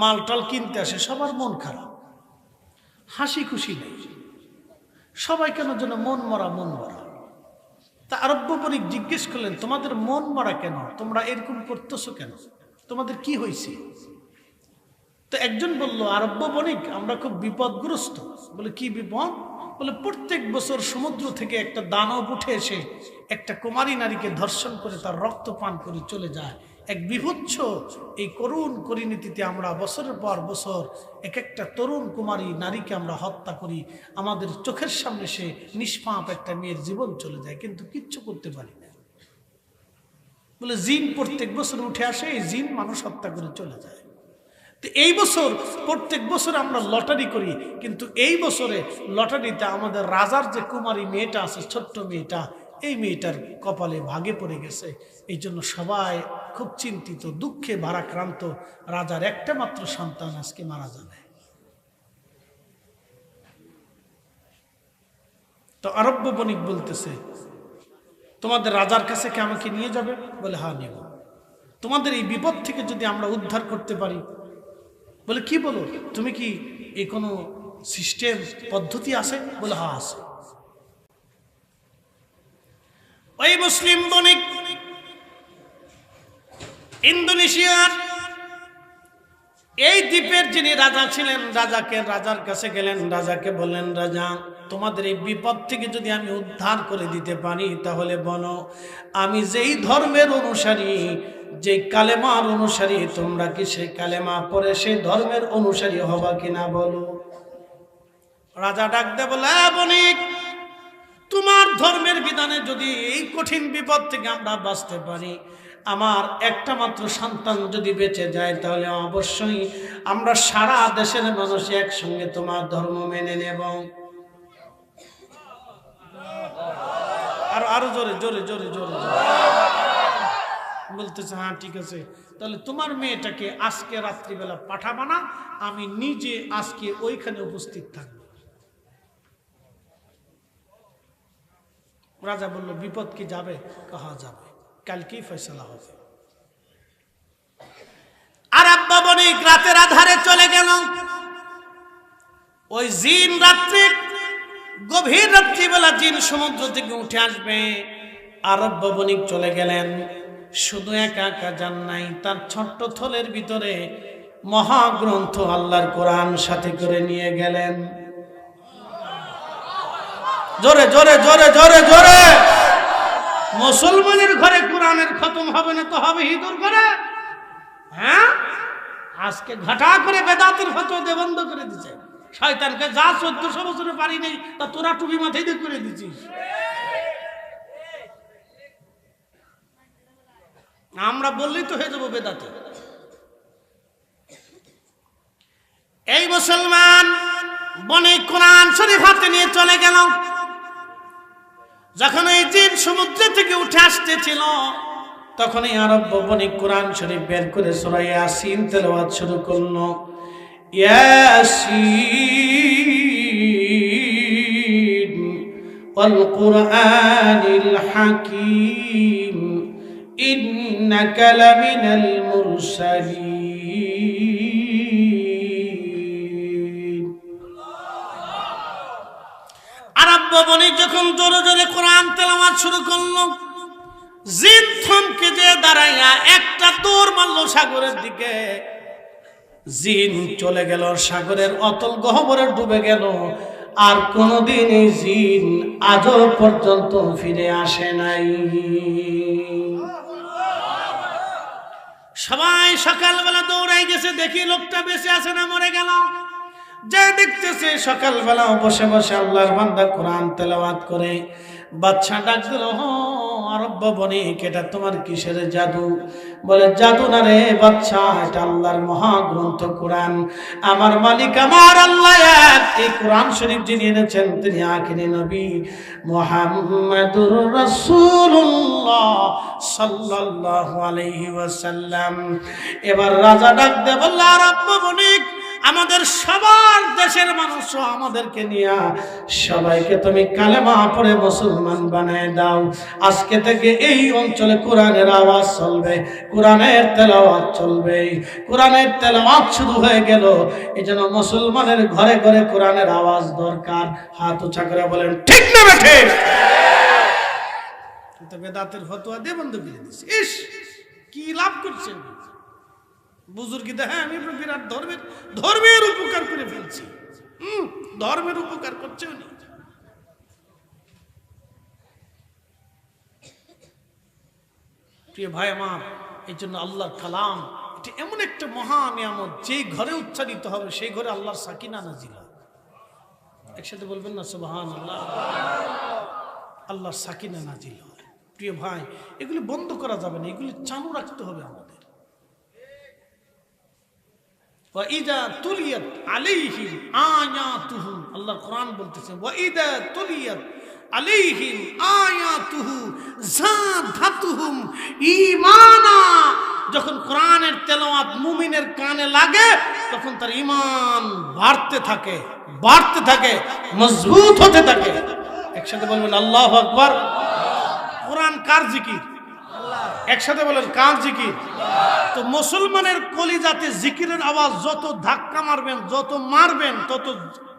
মালটাল কিনতে আসে, সবার মন খারাপ, হাসি খুশি নেই, সবাই কেন যেন মন মরা। তা আরব্য বণিক জিজ্ঞেস করলেন, তোমাদের মন মরা কেন? তোমরা এরকম করতেছো কেন? তোমাদের কি হয়েছে? তো একজন বলল, আরব্য বণিক, আমরা খুব বিপদগ্রস্ত। বলে, কি বিপদ? বলে, প্রত্যেক বছর সমুদ্র থেকে একটা দানব উঠে এসে একটা কুমারী নারীকে ধর্ষণ করে তার রক্ত পান করে চলে যায়। এক বিভৎস এই করুণ পরিণতিতে আমরা বছরের পর বছর এক একটা তরুণ কুমারী নারীকে আমরা হত্যা করি। আমাদের চোখের সামনে সে নিষ্পাপ একটা মেয়ের জীবন চলে যায়, কিন্তু কিচ্ছু করতে পারি না। বলে, জিন প্রত্যেক বছর উঠে আসে, এই জিন মানুষ হত্যা করে চলে যায়। তো এই বছর প্রত্যেক বছর আমরা লটারি করি, কিন্তু এই বছরে লটারিতে আমাদের রাজার যে কুমারী মেয়েটা আছে, ছোট্ট মেয়েটা, এই মেয়েটার কপালে ভাগে পড়ে গেছে। এই জন্য সবাই খুব চিন্তিত, দুঃখে ভারাক্রান্ত। রাজার একটা মাত্র সন্তান আজকে মারা যাবে। তো আরব্য বণিক বলতেছে, তোমাদের রাজার কাছে কি আমাকে নিয়ে যাবে? বলে, হ্যাঁ নিব। তোমাদের এই বিপদ থেকে যদি আমরা উদ্ধার করতে পারি। বলে, কি বলো? তুমি কি এই কোনো সিস্টেম পদ্ধতি আছে? বলে, হ্যাঁ আছে। ওই মুসলিম বণিক ইন্দোনেশিয়ার এই দ্বীপের যিনি রাজা ছিলেন, রাজার কাছে গেলেন, রাজাকে বললেন, রাজা, তোমাদের এই বিপদ থেকে যদি আমি উদ্ধার করে দিতে পারি, তাহলে বলো আমি যেই ধর্মের অনুসারী, যে কালেমার অনুসারী, তোমরা কি সেই কালেমা পড়ে সেই ধর্মের অনুসারী হবা কিনা বলো। রাজা ডাক দে বলে, বণিক, তোমার ধর্মের বিধানে যদি এই কঠিন বিপদ থেকে আমরা বাঁচতে পারি, আমার একটা মাত্র সন্তান যদি বেঁচে যায়, তাহলে অবশ্যই আমরা সারা দেশের মানুষ একসঙ্গে তোমার ধর্ম মেনে নেব। আরো জোরে জোরে জোরে জোরে বলতেছে, হ্যাঁ ঠিক আছে, তাহলে তোমার মেয়েটাকে আজকে রাত্রিবেলা পাঠাবা না, আমি নিজে আজকে ওইখানে উপস্থিত থাকবো। রাজা বলল, বিপদ কি যাবে? কাহা যাবে, কালকেই ফয়সালা হবে। আরব্য বণিক রাতের আধারে চলে গেল। ওই জিন রাত্রি, গভীর রাত্রিবেলা জিন সমুদ্র থেকে উঠে আসবে। আরব্য বণিক চলে গেলেন। শুধু একা একা যান নাই, তার ছোট্ট থলের ভিতরে মহাগ্রন্থ আল্লাহর কোরআন সাথে করে নিয়ে গেলেন। জোরে জোরে জোরে জোরে জোরে। মুসলমানের ঘরে কোরআনের খতম হবে না তো হবে হিঁদুর ঘরে? হ্যাঁ, আজকে ঘটা করে বেদাতের ফতোয়া দিয়ে বন্ধ করে দিচ্ছে। শয়তানকে যা 1400 বছরে পারি নেই, তা তোরা টুপি মাথায় দিয়ে করে দিচ্ছিস। আমরা বললেই তো হয়ে যাবো বেদাতে। এই মুসলমান বণিক কোরআন শরীফ হাতে নিয়ে চলে গেল। যখন এই জিন সমুদ্র থেকে উঠে আসতেছিল, তখন এই আরব্য বণিক কোরআন শরীফ বের করে সূরা ইয়াসিন তেলাওয়াত শুরু করলো। ইয়াসিন ওয়াল কুরআনিল হাকীম ইন্নাকা লামিনাল মুরসালিন। আরব্য বণিক যখন জোরে জোরে কোরআন তেলাওয়াত শুরু করলো, জিন থমকে যে দাঁড়াইয়া একটা দৌড় মারল সাগরের দিকে। জিন চলে গেল সাগরের অতল গহ্বরে ডুবে গেল। আর কোনদিন এই জিন আজও পর্যন্ত ফিরে আসে নাই। সবাই সকালবেলা দৌড়াই গেছে, দেখি লোকটা বেঁচে আছে না মরে গেল। যে দেখতেছে সকালবেলা বসে বসে আল্লাহর বান্দা কোরআন তেলাওয়াত করে। বাদশা ডাক দিল, আরব্য বণিক, এটা তোমার কিসের জাদু? বলে, জাদু না রে বাদশা, এটা আল্লাহর মহাগ্রন্থ কোরআন। আমার মালিক আমার আল্লাহ এক। এই কোরআন শরীফ যিনি এনেছেন তিনি আখিরি নবী মুহাম্মাদুর রাসূলুল্লাহ সাল্লাল্লাহু আলাইহি ওয়াসাল্লাম। এবার রাজা ডাক দিয়ে বলল, আরব্য বণিক, আমাদের সবার দেশের মানুষ আমাদেরকে নিয়ে সবাইকে তুমি কালেমা পড়ে মুসলমান বানায় দাও। আজকে থেকে এই অঞ্চলে কোরআনের আওয়াজ চলবে, কোরআনের তেলাওয়াত চলবে। কোরআনের তেলাওয়াত শুরু হয়ে গেল, এই জন্য মুসলমানের ঘরে ঘরে কোরআনের আওয়াজ দরকার। হাত উঁচা করে বলেন ঠিক না বেঠিক? কিন্তু বেদাতের ফতোয়া দিয়ে বন্ধ করে দিচ্ছে। ইস কি লাভ করছেন বুজুর্গি দেখে আমি বিরাট ধর্মের উপকার করে ফেলছি। ধর্মের উপকার করছে উনি। প্রিয় ভাই আমার, এই জন্য আল্লাহর কালাম এটা এমন একটা মহা নিয়ামত, যেই ঘরে উচ্চারিত হবে সেই ঘরে আল্লাহর সাকিনা নাজিল হয়। একসাথে বলবেন না সুবহানাল্লাহ? আল্লাহর সাকিনা নাজিল হয়। প্রিয় ভাই, এগুলি বন্ধ করা যাবে না, এগুলি চালু রাখতে হবে আমাদের। ওয়াইদা তুলিয়াত আলাইহিম আয়াতুহু, আল্লাহর কোরআন বলতেছে ওয়াইদা তুলিয়াত আলাইহিম আয়াতুহু যাদাতুহুম ঈমানা। যখন কোরআনের তেলাওয়াত মুমিনের কানে লাগে তখন তার ঈমান বাড়তে থাকে, বাড়তে থাকে, মজবুত হতে থাকে। একসাথে বলবেন আল্লাহু আকবার। কোরআন কার জিকির? একসাথে বলেন কার জিকির? তো মুসলমানের কলিজাতে জিকিরের আওয়াজ যত ধাক্কা মারবেন, যত মারবেন, তত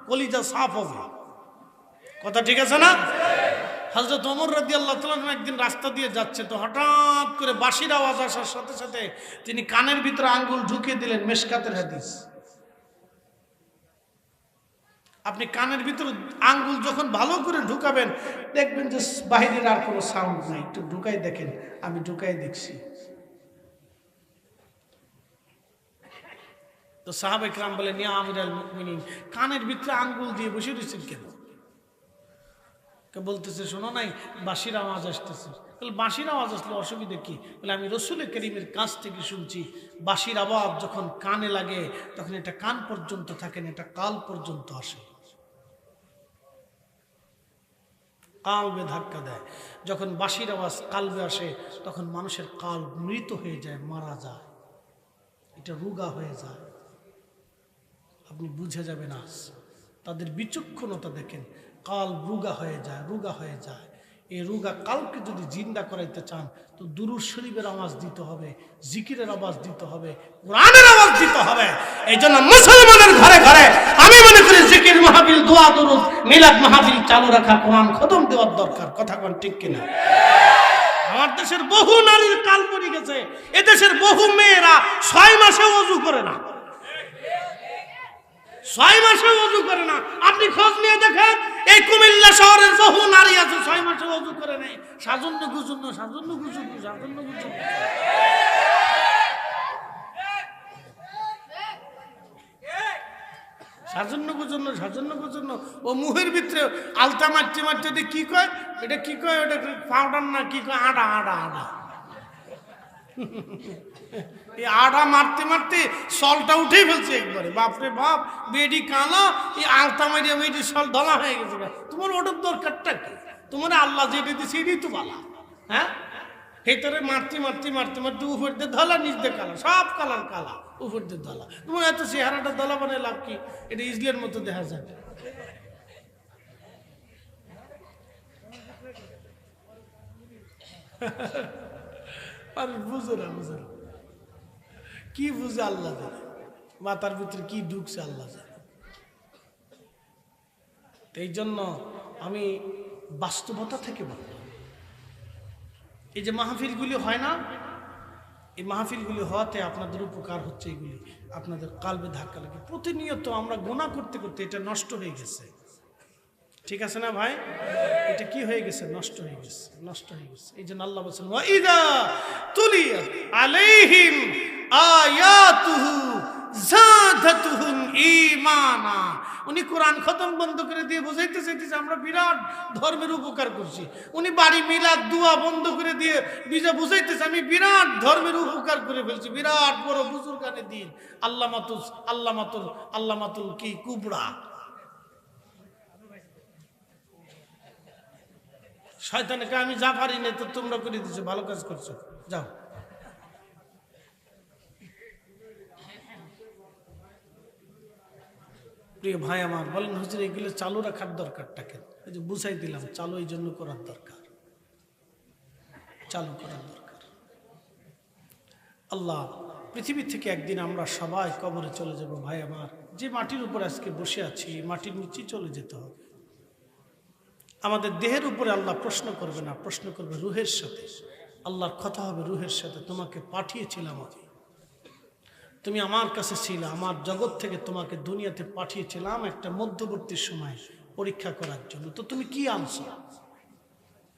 কলিজা সাফ হবে। কথা ঠিক আছে না? হযরত ওমর রাদিয়াল্লাহু তাআলা একদিন রাস্তা দিয়ে যাচ্ছে, তো হঠাৎ করে বাঁশির আওয়াজ আসার সাথে সাথে তিনি কানের ভিতরে আঙ্গুল ঢুকিয়ে দিলেন। মিশকাতের হাদিস। আপনি কানের ভিতরে আঙ্গুল যখন ভালো করে ঢুকাবেন দেখবেন যে বাহিরের আর কোনো সাউন্ড নাই। একটু ঢুকাই দেখেন, আমি ঢুকাই দেখছি। তো সাহাবায়ে কেরাম বলেন ইয়া আমিরাল মুমিনিন, কানের ভিতরে আঙ্গুল দিয়ে বসে রয়েছেন কেন? বলতেছে শোনো নাই বাঁশির আওয়াজ আসতেছে। বলে বাঁশির আওয়াজ আসলে অসুবিধা কি? বলে আমি রসুল করিমের কাছ থেকে শুনছি বাঁশির আওয়াজ যখন কানে লাগে তখন এটা কান পর্যন্ত থাকে না, এটা কাল পর্যন্ত আসে, কালবে ধাক্কা দেয়। যখন বাঁশির আওয়াজ কালবে আসে তখন মানুষের কাল মৃত হয়ে যায়, মারা যায়, এটা রোগা হয়ে যায়। আপনি বুঝে যাবেন আজ তাদের বিচক্ষণতা দেখেন, কাল রোগা হয়ে যায়, রোগা হয়ে যায়। এই রোগা কালকে যদি জিন্দা করাইতে চান তো দুরূদ শরীফের আওয়াজ দিতে হবে, জিকিরের আওয়াজ দিতে হবে, কোরআনের আওয়াজ দিতে হবে। এই জন্য মুসলমানের ঘরে ঘরে আমি মনে করি জিকির মাহফিল, দোয়া দুরূদ, মিলাদ মাহফিল চালু রাখা, কোরআন খতম দেওয়ার দরকার। কথা কোন ঠিক কিনা? আমার দেশের বহু নারীর কাল পড়ে গেছে। এদেশের বহু মেয়েরা 6 মাসে ওযু করে না, 6 মাসে ওযু করে না। আপনি খোঁজ নিয়ে দেখেন, এই কুমিল্লা শহরের বহু নারী আছে 6 মাসে ওযু করে নাই। সাজন্য গুজন্য, সাজন্য গুজন্য, সাজন্য গুজন্য। সাজন্য গুজন্য, সাজন্য গুজন্য। ও মুহের ভিতরে আলতা মারতে মারতে কি কয়, এটা কি কয়, ওটা পাউডার না কি কয়, আডা আডা আডা। এই আডা মারতে মারতে সলটা উঠেই ফেলছে একবারে। বাপরে বাপ, বেডি কালো, এই আলতা মারিয়া বেডি সল ধলা হয়ে গেছে। তোমার ওটার দরকারটা কি? তোমার আল্লাহ যেটা দিচ্ছে এটাই তো ভালো। হ্যাঁ, ভেতরে মারতে মারতে মারতে মারতে উপর দিয়ে ধলা, নিচ দিয়ে কালা, সব কালার কালা, উপর দিয়ে ধলা। তোমার এত চেহারাটা ধলা বানায় লাভ কি? এটা ইজলের মতো দেখা যায়। আর বুঝো না, বুঝো না কি বুঝে আল্লাহ জানে, মাথার ভিতরে কি ঢুকছে আল্লাহ জানে। এই জন্য আমি বাস্তবতা থেকে বললাম, এই যে মাহফিলগুলি হয় না, এই মাহফিলগুলি হওয়াতে আপনাদের উপকার হচ্ছে। এগুলি আপনাদের কালবে ধাক্কা লাগে। প্রতিনিয়ত আমরা গুনাহ করতে করতে এটা নষ্ট হয়ে গেছে। ঠিক আছে না ভাই? এটা কি হয়ে গেছে? নষ্ট হয়ে গেছে, নষ্ট হয়ে গেছে। এই জন্য আল্লাহ বলেছেন ওয়াইদা তুলিয়াত আলাইহিম আয়াতুহু যাদাতুহুম ঈমানা। উনি কোরআন খতম বন্ধ করে দিয়ে বোঝাইতে চাইতেছে আমরা বিরাট ধর্মের উপকার করছি। উনি বাড়ি মিলাদ দোয়া বন্ধ করে দিয়ে বুঝাইতেছে আমি বিরাট ধর্মের উপকার করে ফেলছি, বিরাট বড় বুজুর্গানে দিন। আল্লামাতুল কি কুবরা। শয়তানকে আমি যা পারি না তো তোমরা করে দিছো, ভালো কাজ করছো, যাও। প্রিয় ভাই আমার বলেন, হুজুর এগুলো চালু রাখার দরকারটা কেন? এই যে বুঝাই দিলাম, চালু এই জন্য করার দরকার, চালু করার দরকার। আল্লাহ, পৃথিবী থেকে একদিন আমরা সবাই কবরে চলে যাব ভাই আমার। যে মাটির উপর আজকে বসে আছি, মাটির নিচে চলে যেতে হবে। আমাদের দেহের উপরে আল্লাহ প্রশ্ন করবে না, প্রশ্ন করবে রুহের সাথে। আল্লাহর কথা হবে রুহের সাথে, তোমাকে পাঠিয়েছিলাম আমি, তুমি আমার কাছে ছিলে, আমার জগৎ থেকে তোমাকে দুনিয়াতে পাঠিয়েছিলাম একটা মধ্যবর্তী সময় পরীক্ষা করার জন্য, তো তুমি কি আনছো?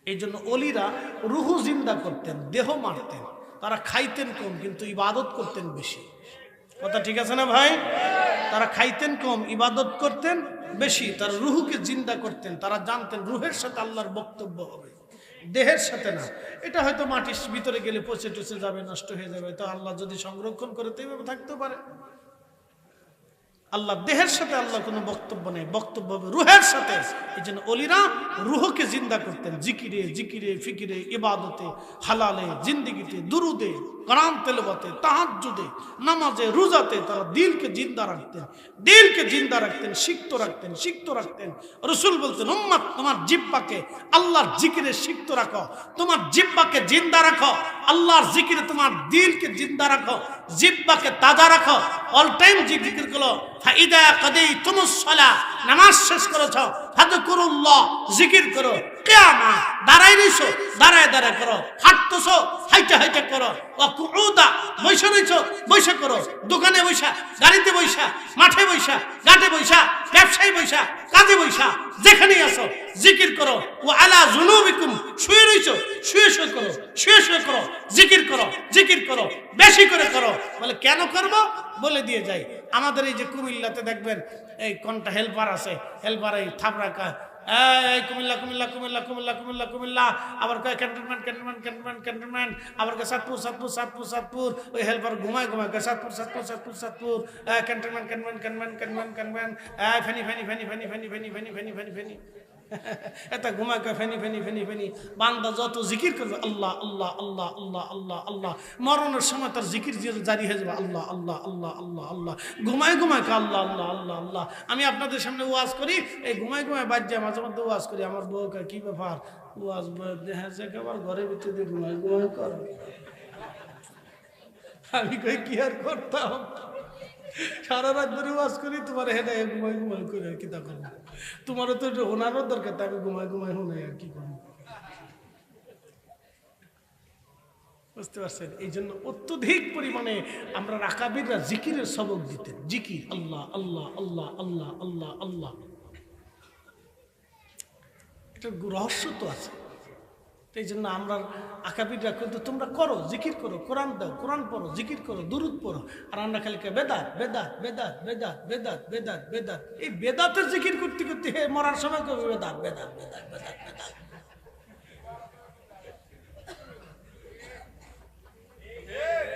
এই জন্য অলিরা রুহু জিন্দা করতেন, দেহ মারতেন। তারা খাইতেন কম কিন্তু ইবাদত করতেন বেশি। কথা ঠিক আছে না ভাই? তারা খাইতেন কম, ইবাদত করতেন বেশি। তারা রুহুকে জিন্দা করতেন। তারা জানতেন রুহের সাথে আল্লাহর বক্তব্য হবে, দেহের সাথে না। এটা হয়তো মাটির ভিতরে গেলে পচে টচে যাবে, নষ্ট হয়ে যাবে, তো আল্লাহ যদি সংরক্ষণ করে তো এইভাবে থাকতে পারে। আল্লাহ দেহের সাথে আল্লাহ কোনো বক্তব্য নেই, বক্তব্য হবে রুহের সাথে। এই জন্য অলিরা রুহকে জিন্দা করতেন জিকিরে, জিকিরে, ফিকিরে, ইবাদতে, হালালে, জিন্দিগিতে, দুরুদে, কোরআন তেলাওয়াতে, তাহাজ্জুদে, নামাজে, রোজাতে। তারা দিলকে জিন্দা রাখতেন, দিলকে জিন্দা রাখতেন, সিক্ত রাখতেন, সিক্ত রাখতেন। রাসূল বলতেন, উম্মত তোমার জিহ্বাকে আল্লাহর জিকিরে সিক্ত রাখো, তোমার জিহ্বাকে জিন্দা রাখো, আল্লাহর জিকিরে তোমার দিলকে জিন্দা রাখো, জিহ্বাকে তাজা রাখো, অল টাইম জিকির করো। ফাইদা কাদাইতুমুস সালাহ, নামাজ শেষ করেছো, ফাযকুরুল্লাহ, জিকির করো। কিয়ামা, দাঁড়াই রইছো, দাঁড়ায় দাঁড়ায় করো। হাঁটতেছো, হাইটে হাইটে করো। ওয়া কুউদা, বসে রইছো, বসে করো। দোকানে বসা, গাড়িতে বসা, মাঠে বসা, ঘাটে বসা, ব্যবসায় বসা, কাজে বসা, যেখানেই আছো জিকির করো। ওয়া আলা যুনুবিকুম, শুয়ে রইছো, শুয়ে শুয়ে করো, শুয়ে শুয়ে করো, জিকির করো, জিকির করো, বেশি করে করো। বলে কেন করব? বলে দিয়ে যাই। আমাদের এই যে কুমিল্লাতে দেখবেন এই কোনটা হেল্পার আছে, হেল্পার এই থাপড়াকা, এই কুমিল্লা কুমিল্লা কুমিল্লা কুমিল্লা কুমিল্লা কুমিল্লা, আবার কয় ক্যান্টনমেন্ট ক্যান্টনমেন্ট ক্যান্টনমেন্ট ক্যান্টনমেন্ট, আবার কয় সাতপুর সাতপুর সাতপুর সাতপুর। ওই হেল্পার ঘুমায় ঘুমায় কয় Satpur Satpur Satpur Satpur, cantonment cantonment cantonment cantonment cantonment, Feni Feni Feni Feni Feni Feni Feni Feni Feni Feni, এটা ঘুমায় কয় ফেনি ফেনি ফেনি ফেনি। বান্দা যত জিকির করবে আল্লাহ আল্লাহ আল্লাহ আল্লাহ আল্লাহ আল্লাহ, মরণের সময় তার জিকির জারি হয়ে যাবে আল্লাহ আল্লাহ আল্লাহ আল্লাহ আল্লাহ। ঘুমায় ঘুমায় কা আল্লাহ আল্লাহ আল্লাহ আল্লাহ। আমি আপনাদের সামনে ওয়াজ করি, এই ঘুমায় ঘুমায় বাদ যায়, মাঝে মধ্যে ওয়াজ করি। আমার বউ কয় কি ব্যাপার, ওয়াজ হ্যাঁ আবার ঘরের ভিতরে ঘুমায় ঘুমায় কর। আমি কই কি আর করতাম, সারা রাত ধরে ওয়াজ করি, তোমার হেঁটে ঘুমাই ঘুমাই করে আর কি তা করবো। তোমারও তো ওনারও দরকার, তাই আমি ঘুমাই ঘুমাই শোনাই আর কি করবো। বুঝতে পারছেন? এই জন্য অত্যধিক পরিমাণে আমরা রাকাবিররা জিকিরের সবক দিতেন। জিকির আল্লাহ আল্লাহ আল্লাহ আল্লাহ আল্লাহ আল্লাহ, এটা রহস্য তো আছে। এই জন্য আমরা আকাবিররা কিন্তু তোমরা করো, জিকির করো, কোরআন দাও, কোরআন পড়ো, জিকির করো, দুরুদ পড়ো। আর আমরা খালি বেদাত বেদাত বেদাত বেদাত বেদাত বেদাত বেদাত। এই বেদাতের জিকির করতে করতে মরার সময় করবে বেদাত বেদাত বেদাত বেদাত বেদাত।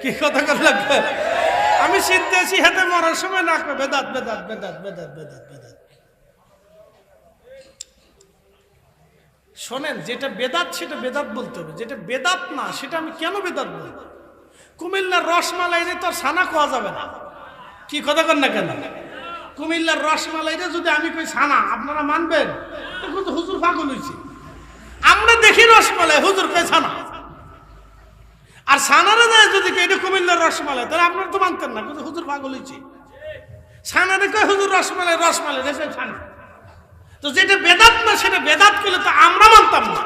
কি কথা লাগবে? আমি সিদ্ধেছি হাতে মরার সময় না করবে বেদাত বেদাত বেদাত বেদাত বেদাত বেদাত। শোনেন, যেটা বেদাত সেটা বেদাত বলতে হবে, যেটা বেদাত না সেটা আমি কেন বেদাত বলবো? কুমিল্লার রসমালাইরে তো ছানা খাওয়া যাবে না। কি কথা কন না কেন? কুমিল্লার রসমালাইরে যদি আমি কই ছানা, আপনারা মানবেন? তো হুজুর পাগল হয়েছে। আমরা দেখি রসমালাই, হুজুর কই ছানা। আর ছানারে যায় যদি এটা কুমিল্লার রসমালাই, তাহলে আপনারা তো মানতেন না, কিন্তু হুজুর পাগল হয়েছে। ছানারে কয় হুজুর রসমালাই, রসমালাই রেখে ছানা। তো যেটা বেদাত না সেটা বেদাত করলে তো আমরা মানতাম না।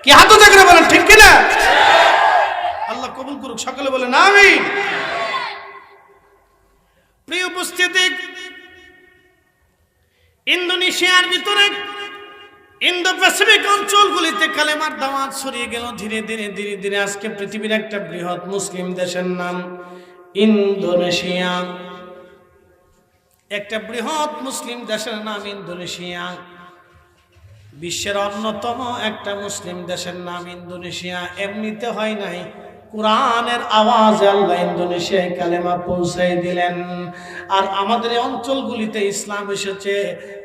কি হাত দেখে বলেন ঠিক কিনা? আল্লাহ কবুল করুক, সকলে বলেন আমিন। প্রিয় উপস্থিতি, ইন্দোনেশিয়ার ভিতরে ইন্দো প্যাসিফিক অঞ্চলগুলিতে কালেমার দাওয়াত ছড়িয়ে গেল ধীরে ধীরে ধীরে ধীরে। আজকে পৃথিবীর একটা বৃহৎ মুসলিম দেশের নাম ইন্দোনেশিয়া। একটা বৃহৎ মুসলিম দেশের নাম ইন্দোনেশিয়া। বিশ্বের অন্যতম একটা মুসলিম দেশের নাম ইন্দোনেশিয়া। এমনিতে হয় নাই, কোরআনের আওয়াজে আল্লাহ ইন্দোনেশিয়ায় কালেমা পৌঁছাই দিলেন। আর আমাদের এই অঞ্চলগুলিতে ইসলাম এসেছে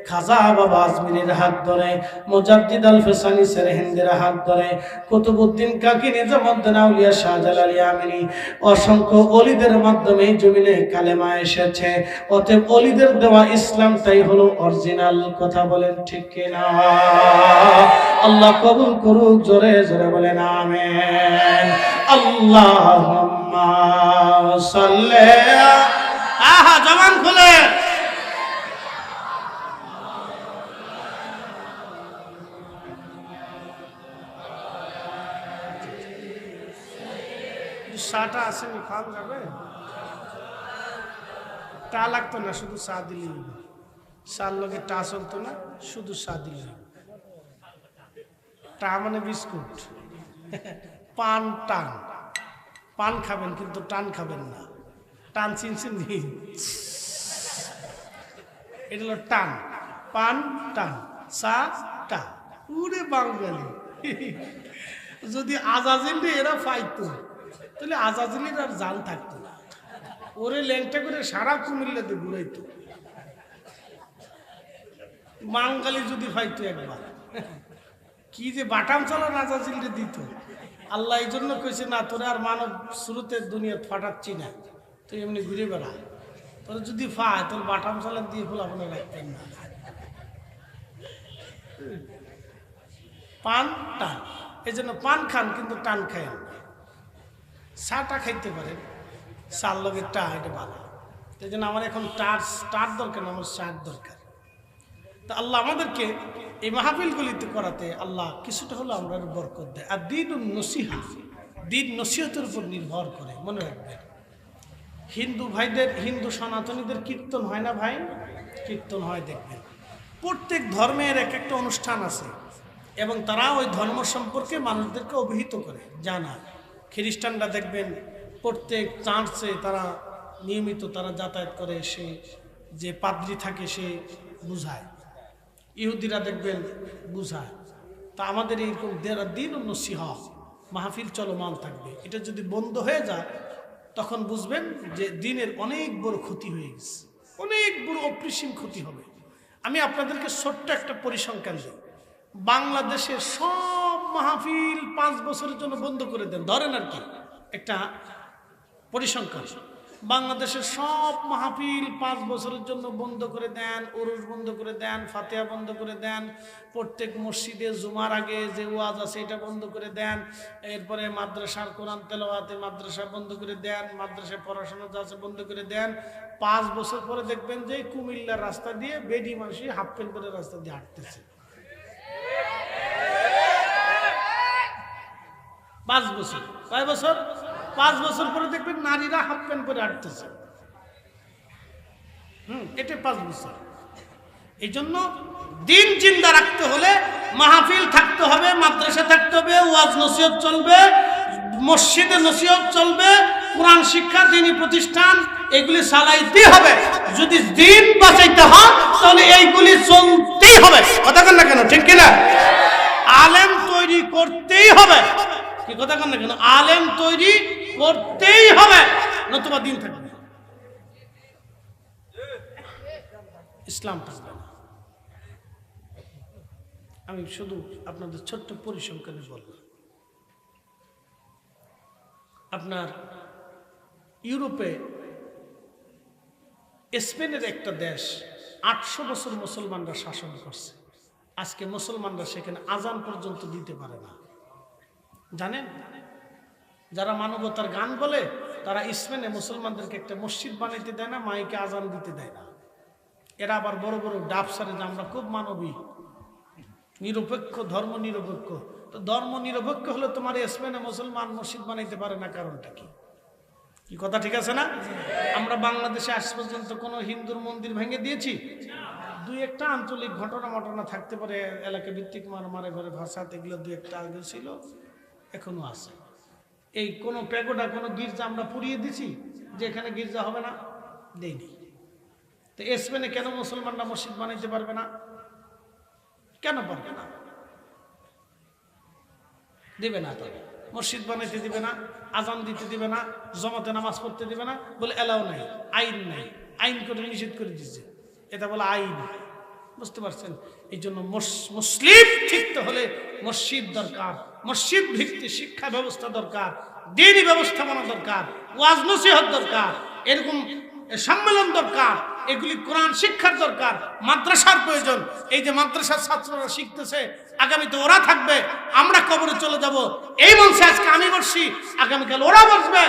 খাজা বাবা আজমিরের হাত ধরে, মুজাদ্দিদ আল ফেসানি সেরহিন্দের হাত ধরে, কুতুবউদ্দিন কাকি, নিজামউদ্দিন আউলিয়া, শাহজালাল ইয়ামিনী, অসংখ্য ওলিদের মাধ্যমে এই জমিনে কালেমা এসেছে। অতএব ওলিদের দেওয়া ইসলামটাই হলো অরিজিনাল। কথা বলেন ঠিক কিনা? আল্লাহ কবুল করুক, জোরে জোরে বলেন আমিন। আল্লাহুম্মা সাল্লি। আহা, জবান খুলে। চাটা আসেনি, খাওয়া যাবে? টা লাগতো না, শুধু চা দিলে। চার লগে টা চলতো না, শুধু চা দিলে। টা মানে বিস্কুট। পান টান, পান খাবেন কিন্তু টান খাবেন না। টান চিনছেন? এটা হলো টান, পান টান, চা টা। পুরে বাঙালি। যদি আজাজিল এরা পাইতো তাহলে আজাজিলের আর জান থাকতো না। ওরে ল্যাংটা করে সারা কুমিল্লাতে ঘুরাইতো। বাঙালি যদি পাইতো একবার, কি যে বাটাম চালান আজাজিলরে দিত। আল্লাহ এই জন্য কইছে, না তোরে আর মানব স্রোতের দুনিয়া ফাটাচ্ছি না, তুই এমনি ঘুরে বেড়া। তোর যদি পায় তোর বাটাম চালান দিয়ে ফুল আপনার রাখতেন না। পান টান, এই জন্য পান খান কিন্তু টান খায় না। চাটা খাইতে পারেন, চার লগে টা, এটা ভালো। এই জন্য আমার এখন টার দরকার না, আমার চার দরকার। তা আল্লাহ আমাদেরকে এই মাহফিলগুলিতে করাতে আল্লাহ কিছুটা হলো আমরা বরকত দেয়। আর দিন নসিহা, দিন নসিহতের উপর নির্ভর করে। মনে রাখবেন, হিন্দু ভাইদের, হিন্দু সনাতনীদের কীর্তন হয় না ভাই? কীর্তন হয়, দেখবেন প্রত্যেক ধর্মের এক একটা অনুষ্ঠান আছে এবং তারা ওই ধর্ম সম্পর্কে মানুষদেরকে অভিহিত করে, জানায়। খ্রিস্টানরা দেখবেন প্রত্যেক চার্চে তারা নিয়মিত তারা যাতায়াত করে, সে যে পাদ্রী থাকে সে বুঝায়। ইহুদিরা দেখবেন বুঝায়। তা আমাদের এইরকম দিন ও নসিহা মাহফিল চলমান থাকবে। এটা যদি বন্ধ হয়ে যায় তখন বুঝবেন যে দিনের অনেক বড় ক্ষতি হয়ে গেছে, অনেক বড় অপরিসীম ক্ষতি হবে। আমি আপনাদেরকে ছোট্ট একটা পরিসংখ্যান দিই। বাংলাদেশের সব মাহফিল 5 বছরের জন্য বন্ধ করে দেন, ধরেন আর কি একটা পরিসংখ্যান। বাংলাদেশের সব মাহফিল 5 বছরের জন্য বন্ধ করে দেন, উরুস বন্ধ করে দেন, ফাতিহা বন্ধ করে দেন, প্রত্যেক মসজিদে জুমার আগে যে ওয়াজ আছে এটা বন্ধ করে দেন, এরপরে মাদ্রাসার কোরআন তেলাওয়াতে মাদ্রাসা বন্ধ করে দেন, মাদ্রাসায় পড়াশোনা যা আছে বন্ধ করে দেন। 5 বছর পরে দেখবেন যে কুমিল্লার রাস্তা দিয়ে বেডি মানুষই হাফ প্যান্ট পরে রাস্তা দিয়ে হাঁটতেছে। 5 বছর, কয় বছর? 5 বছর পরে দেখবেন নারীরা হাফ প্যান্ট পরে হাঁটতেছে। এটা 5 বছর। এই জন্য দিন জিন্দা রাখতে হলে মাহফিল থাকতে হবে, মাদ্রাসা থাকতে হবে, ওয়াজ নসিহত চলবে, মসজিদে নসিহত চলবে, কোরআন শিক্ষা, দ্বীনি প্রতিষ্ঠান, এগুলি চালাইতে হবে। যদি দিন বাঁচাইতে হয় তাহলে এইগুলি চলতেই হবে। কথা কেন না কেন? ঠিক কিনা? আলেম তৈরি করতেই হবে। কি কথা কেন না কেন? আলেম তৈরি করতেই হবে, নতুবা দিন থাকবে, ইসলাম থাকবে না। আমি শুধু আপনাদের ছোট্ট পরিসংখ্যানে বললাম। আপনার ইউরোপে স্পেনের একটা দেশ 800 বছর মুসলমানরা শাসন করছে। আজকে মুসলমানরা সেখানে আজান পর্যন্ত দিতে পারে না, জানেন? যারা মানবতার গান বলে তারা স্পেনে মুসলমানদেরকে একটা মসজিদ বানাইতে দেয় না, মাইকে আজান দিতে দেয় না। এরা আবার বড় বড় ডাব সারে যে আমরা খুব মানবিক, নিরপেক্ষ, ধর্ম নিরপেক্ষ। তো ধর্ম নিরপেক্ষ হলে তোমার স্পেনে মুসলমান মসজিদ বানাইতে পারে না, কারণটা কি? কি কথা ঠিক আছে না? আমরা বাংলাদেশে আজ পর্যন্ত কোনো হিন্দুর মন্দির ভেঙে দিয়েছি? 2-1টা আঞ্চলিক ঘটনা থাকতে পারে, এলাকা ভিত্তিক মারে ঘরে ভাষা, এগুলো 2-1টা আগে ছিল, এখনো আছে। এই কোনো প্যাগোডা, কোনো গির্জা আমরা পুড়িয়ে দিছি যে এখানে গির্জা হবে না? দেয়নি। তো স্পেনে কেন মুসলমানরা মসজিদ বানাইতে পারবে না? কেন পারবে না? দেবে না। তবে মসজিদ বানাইতে দিবে না, আজান দিতে দিবে না, জমাতে নামাজ পড়তে দিবে না, বলে এলাও নাই, আইন নাই, আইন করে নিষেধ করে দিচ্ছে, এটা বলে আইন। বুঝতে পারছেন? এই জন্য মুসলিম শিখতে হলে মসজিদ দরকার, মসজিদ ভিত্তিক শিক্ষা ব্যবস্থা দরকার, দ্বীনি ব্যবস্থাপনা দরকার, ওয়াজ নসিহত দরকার, এরকম সম্মেলন দরকার, এগুলি কোরআন শিক্ষার দরকার, মাদ্রাসার প্রয়োজন। এই যে মাদ্রাসার ছাত্ররা শিখতেছে, আগামীতে ওরা থাকবে, আমরা কবরে চলে যাব। এই মঞ্চে আজকে আমি বসছি, আগামীকাল ওরা বসবে,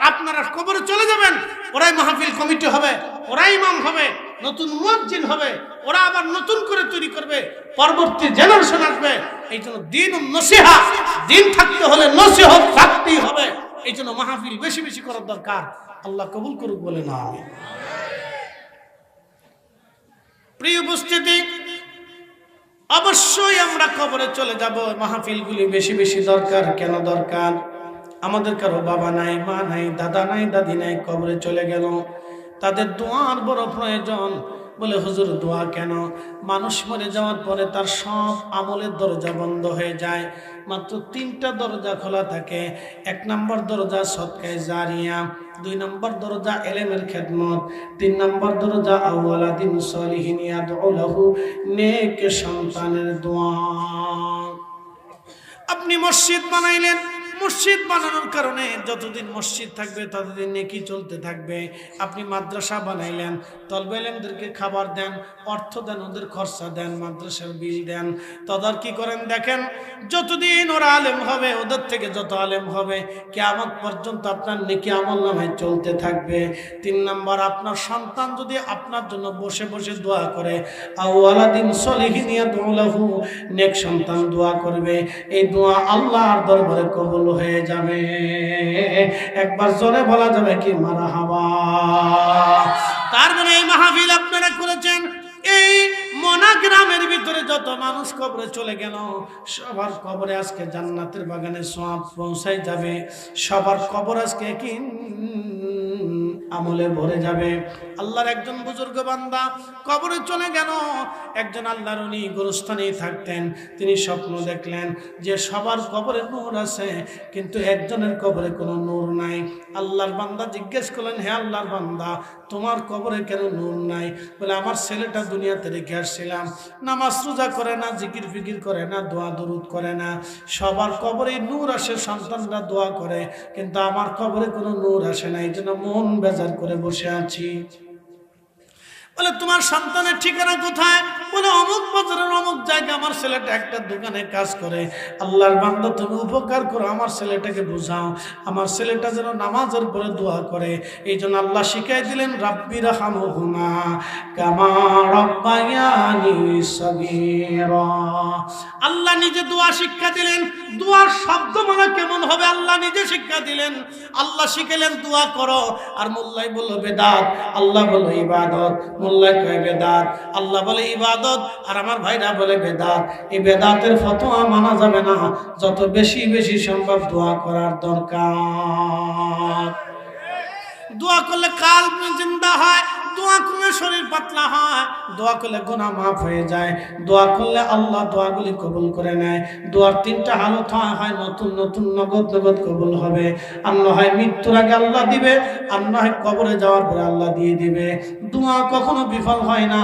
আপনারা কবরে চলে যাবেন, ওরাই মাহফিল কমিটি হবে, ওরাই ইমাম হবে, নতুন মুয়াজ্জিন হবে, ওরা আবার নতুন করে তৈরি করবে, পরবর্তী জেনারেশন আসবে। এই জন্য দ্বীন ও নসিহত, দ্বীন থাকতে হলে নসিহত থাকতেই হবে। এই জন্য মাহফিল বেশি বেশি করার দরকার। আল্লাহ কবুল করুক বলে না। প্রিয় উপস্থিতি, অবশ্যই আমরা কবরে চলে যাব, মাহফিলগুলি বেশি বেশি দরকার। কেন দরকার? আমাদের কারো বাবা নাই, মা নাই, দাদা নাই, দাদি নাই, কবরে চলে গেল, তাদের দোয়ার বড় প্রয়োজন। বলে হুজুর দোয়া কেন? মানুষ মরে যাওয়ার পরে তার সব আমলের দরজা বন্ধ হয়ে যায়, মাত্র 3টা দরজা খোলা থাকে। 1 নম্বর দরজা সদকায়ে জারিয়া, 2 নম্বর দরজা ইলমের খেদমত, 3 নম্বর দরজা আওলাদিন সলিহিন ইয়াদউ লাহু, নেক সন্তানের দোয়া। আপনি মসজিদ বানাইলেন, মসজিদ বানানোর কারণে যতদিন মসজিদ থাকবে ততদিন নেকি চলতে থাকবে। আপনি মাদ্রাসা বানাইলেন, তলবে ইলমদেরকে খাবার দেন, অর্থ দেন, ওদের খরচা দেন, মাদ্রাসার বিল দেন, তদারকি করেন। দেখেন যতদিন ওরা আলেম হবে, ওদের থেকে যত আলেম হবে, কিয়ামত পর্যন্ত আপনার নেকি আমলনামায় চলতে থাকবে। 3 নম্বর, আপনার সন্তান যদি আপনার জন্য বসে বসে দোয়া করে, আওয়ালাদিন সলিহিন ইয়াদউ লাহু, নেক সন্তান দোয়া করবে, এই দোয়া আল্লাহর দরবারে কবুল হয়ে যাবে। একবার জোরে বলা যাবে কি মারহাবা? তার মানে এই মাহফিল আপনারা করেছেন, এই মনা গ্রামের ভিতরে যত মানুষ কবরে চলে গেল, সবার কবরে আজকে জান্নাতের বাগানে সওয়াব পৌঁছাই যাবে, সবার কবর আজকে কি আমলে ভরে যাবে। আল্লাহর একজন বুজুর্গ বান্দা কবরে চলে গেল, একজন আল্লাহর উনি গোরস্থানেই থাকতেন, তিনি স্বপ্ন দেখলেন যে সবার কবরে নূর আছে, কিন্তু একজনের কবরে কোনো নূর নাই। আল্লাহর বান্দা জিজ্ঞেস করলেন, হে আল্লাহর বান্দা, তোমার কবরে কেন নূর নাই? বলে, আমার ছেলেটা দুনিয়াতে রেখে আসছিলাম, নামাজ রোজা করে না, জিকির ফিকির করে না, দোয়া দরুদ করে না, সবার কবরে নূর আসে, সন্তানরা দোয়া করে, কিন্তু আমার কবরে কোনো নূর আসে না, এই জন্য মন বেজার করে বসে আছি। বলে, তোমার সন্তানের ঠিকানা কোথায়? বলে, অমুক বাজারের অমুক জায়গা, আমার ছেলেটা একটা দোকানে কাজ করে। আল্লাহর বান্দা, তুমি উপকার করো, আমার ছেলেটাকে বুঝাও, আমার ছেলেটা যেন নামাজের পরে দোয়া করে। এই জন্য আল্লাহ শিখাই দিলেন, রাব্বি রহমহুমা কামা রাব্বায়ানি সগীরা। আল্লাহ নিজে দোয়া শিক্ষা দিলেন, দোয়ার শব্দ মানে কেমন হবে আল্লাহ নিজে শিক্ষা দিলেন। আল্লাহ শিখাইলেন দোয়া করো, আর মোল্লাই বলল বেদাত, আল্লাহ বলল ইবাদত। মোল্লা কয় বেদাত, আল্লাহ বলে ইবাদত, আর আমার ভাইরা বলে বেদাত। এই বেদাতের ফতোয়া মানা যাবে না, যত বেশি বেশি সম্ভব দোয়া করার দরকার। দোয়া করলে কাল্ব জিন্দা হয়, দোয়া করলে শরীর পাতলা হয়, দোয়া করলে গুনাহ মাফ হয়ে যায়, দোয়া করলে আল্লাহ দোয়াগুলি কবুল করে নেয়। দোয়ার 3টা হালত হয়, নতুন নতুন নগদ নগদ কবুল হবে, আর না হয় মৃত্যুর আগে আল্লাহ দিবে, আর না হয় কবরে যাওয়ার পরে আল্লাহ দিয়ে দিবে। দোয়া কখনো বিফল হয় না,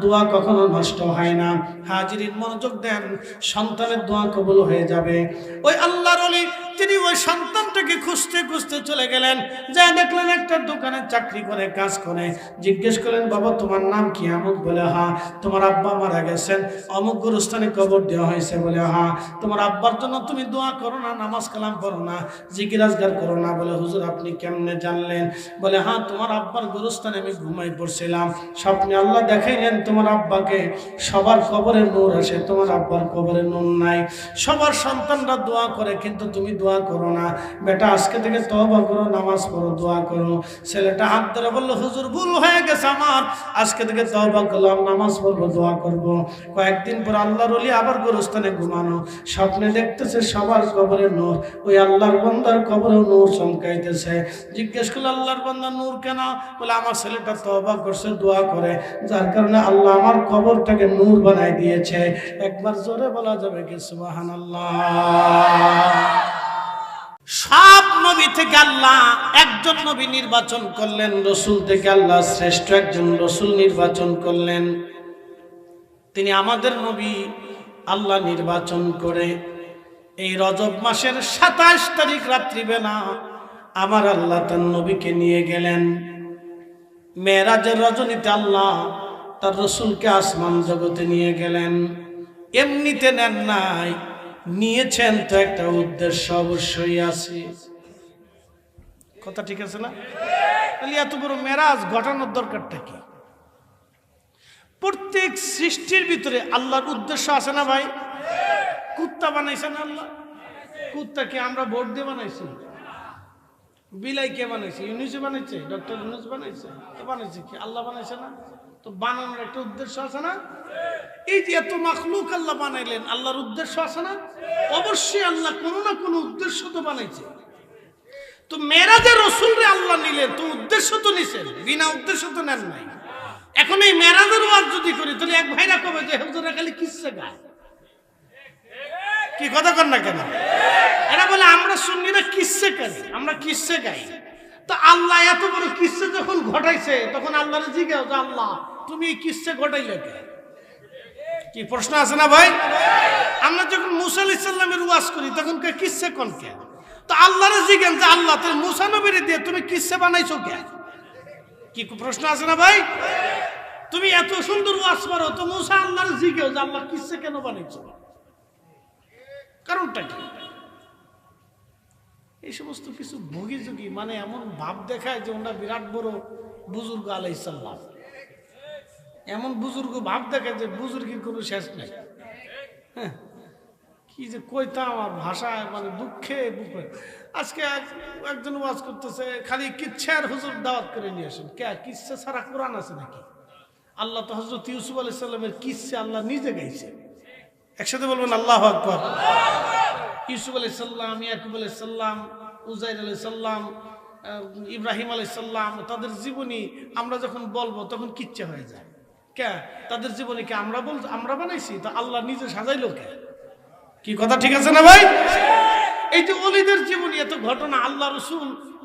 দোয়া কখনো নষ্ট হয় না। হাজিরিন মনোযোগ দেন, সন্তানের দোয়া কবুল হয়ে যাবে। ওই আল্লাহর ওলি তিনি ওই সন্তানটাকে খুঁজতে খুঁজতে চলে গেলেন, যা দেখলেন একটা দোকানে চাকরি করে, কাজ করে। জিজ্ঞেস করলেন, বাবা তোমার নাম কি? আমুক। বলে, হ্যাঁ। তোমার আব্বা মারা গেছেন, অমুক গোরস্থানে কবর দেওয়া হয়েছে। বলে, হ্যাঁ। তোমার আব্বার জন্য তুমি দোয়া করো না, নামাজ কালাম করো না, জিকির আজগার করো না? বলে, হুজুর আপনি কেমনে জানলেন? বলে, হ্যাঁ, তোমার আব্বার গোরস্থানে আমি ঘুমাই পড়ছিলাম, স্বপ্নে আল্লাহ দেখাইলেন তোমার আব্বাকে, সবার কবরে নূর আসে, তোমার আব্বার কবরে নূর নাই। সবার সন্তানরা দোয়া করে, কিন্তু তুমি দোয়া করো না। বেটা আজকে থেকে তওবা করো, নামাজ পড়ো, দোয়া করো। ছেলেটা হাত ধরে বলল, হুজুর ভুল হয়ে গেছে আমার, আজকে থেকে তওবা করলাম, নামাজ পড়বো, দোয়া করবো। কয়েকদিন পর আল্লাহর ওলি আবার গোরস্থানে ঘুমানো, স্বপ্নে দেখতেছে সবার কবরে নূর, ওই আল্লাহর বান্দার কবরে নূর চমকাইতেছে। জিজ্ঞেস করলো, আল্লাহর বান্দা নূর কেন? বলে, আমার ছেলেটা তওবা করছে, দোয়া করে, যার কারণে আল্লাহ আমার কবরটাকে নূর বানাই দিয়েছে। একবার জোরে বলা যাবে কি সুবহানাল্লাহ? থেকে আল্লাহ একজন নবী নির্বাচন করলেন, রসুল থেকে আল্লাহ শ্রেষ্ঠ একজন রসুল নির্বাচন করলেন। তিনি আমাদের নবী আল্লাহ নির্বাচন করে এই রজব মাসের 27 তারিখ রাত্রিবেলা আমার আল্লাহ তার নবীকে নিয়ে গেলেন। মেরাজের রজনীতে আল্লাহ তার রসুলকে আসমান জগতে নিয়ে গেলেন। এমনিতে নেন নাই, নিয়েছেন তো একটা উদ্দেশ্য অবশ্যই আছে। কথা ঠিক আছে না? তাহলে এত বড় মেরাজ ঘটানোর দরকারটা কি? প্রত্যেক সৃষ্টির ভিতরে আল্লাহর উদ্দেশ্য আছে না ভাই? কুত্তা বানাইছেন আল্লাহ? কুত্তাকে আমরা ভোট দিয়ে বানাইছি? বিলাই কে বানাইছে? ইউনুসে বানাইছে? ডক্টর ইউনুস বানাইছে? তো বানাইছে কি? আল্লাহ বানাইছে না? তো বানানোর একটা উদ্দেশ্য আছে না? এই যে এত মাখলুক আল্লাহ বানাইলেন, আল্লাহর উদ্দেশ্য আছে না? অবশ্যই আল্লাহ কোনো না কোনো উদ্দেশ্য তো বানাইছে। তো মেরাজে রসুলরে আল্লাহ নিলেন, তো উদ্দেশ্য তো নিছেন, বিনা উদ্দেশ্য তো নেন নাই। এখন এই মেরাজের ওয়াজ যদি করি তাহলে এক ভাইরা কবে যে হুজুরা খালি কিসে গায়। কি কথা কর না কেন? এরা বলে আমরা সুন্নিরা কিসে গাই, আমরা কিসে গাই। তো আল্লাহ এত বড় কিসে যখন ঘটাইছে তখন আল্লাহরে জিজ্ঞাসা যে আল্লাহ তুমি এই কিসে ঘটাইলে কে? কি প্রশ্ন আছে না ভাই? আমরা যখন মুসা আলাইহিস সালামের ওয়াজ করি তখন কে কিসে কোন কে? তো আল্লাহরে জিজ্ঞাসা যে আল্লাহ তুমি মুসা নবীরে দিয়ে তুমি কিসে বানাইছো কে? কি প্রশ্ন আছে না ভাই? তুমি এত সুন্দর ওয়াজ করো তো মুসা আল্লাহর জিজ্ঞাসা যে আল্লাহ কিসে কেন বানাইছো, কারণটা কি? এই সমস্ত কিছু ভোগী যোগী মানে এমন ভাব দেখায় যে ওনারা বিরাট বড় বুজুর্গ আলাইহিস সালাম, এমন বুজুর্গ ভাব দেখায় যে বুজুর্গের কোনো শেষ নাই। হ্যাঁ, কি যে কইতাম আমার ভাষায় মানে দুঃখে বুকে। আজকে একজন ওয়াজ করতেছে খালি কিচ্ছার হুজুর দাওয়াত করে নিয়ে আসেন। কে কিচ্ছা ছাড়া কোরআন আছে নাকি? আল্লাহ তো হযরত ইউসুফ আলাইহিস সালামের কিচ্ছা আল্লাহ নিজে গাইছে। একসাথে বলবেন আল্লাহু আকবার। ইউসুফ আলাইহিস সালাম, ইয়াকুব আলাইহিস সালাম, উজাইর আলাইহিস সালাম, ইব্রাহিম আলাইহিস সালাম, তাদের জীবনী আমরা যখন বলবো তখন কিচ্ছা হয়ে যায়। কে তাদের জীবনীকে আমরা বানাইছি? তো আল্লাহ নিজে সাজাইলো কে? কি কথা ঠিক আছে না ভাই? এই যে ওলিদের জীবনী এত ঘটনা, আল্লাহ রসুল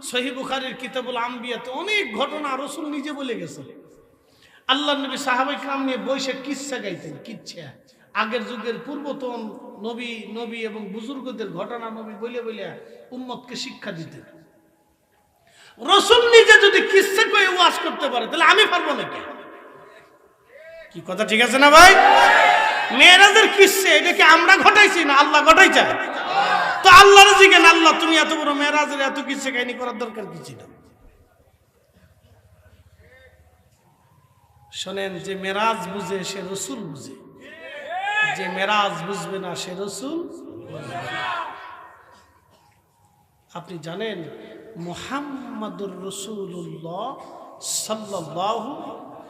সহিহ বুখারীর কিতাবুল আম্বিয়াতে অনেক ঘটনা রসুল নিজে বলে গেছে। আল্লাহ নবী সাহাবায়ে কেরাম নিয়ে বসে কিচ্ছা গাইতেন। কিচ্ছা আগের যুগের পূর্বতন নবী এবং বুজুর্গদের ঘটনা নবী বলে বলে উম্মতকে শিক্ষা দিতেন। রসুল নিজে যদি কিচ্ছা কয়ে ওয়াজ করতে পারে তাহলে আমি পারবো নাকি? কি কথা ঠিক আছে না ভাই? মেরাজের কিসে এটাকে আমরা ঘটাইছি না আল্লাহ ঘটাইছে? তো আল্লাহর জিজ্ঞেস আল্লাহ তুমি এত বড় মেরাজের এত কিসে কাহিনী করার দরকার কি ছিল? শোনেন, যে মেরাজ বুঝে সে রসুল বুঝে, যে মেরাজ বুঝবে না সে রসুল বুঝবে না। আপনি জানেন মুহাম্মাদুর রাসূলুল্লাহ সাল্লাল্লাহু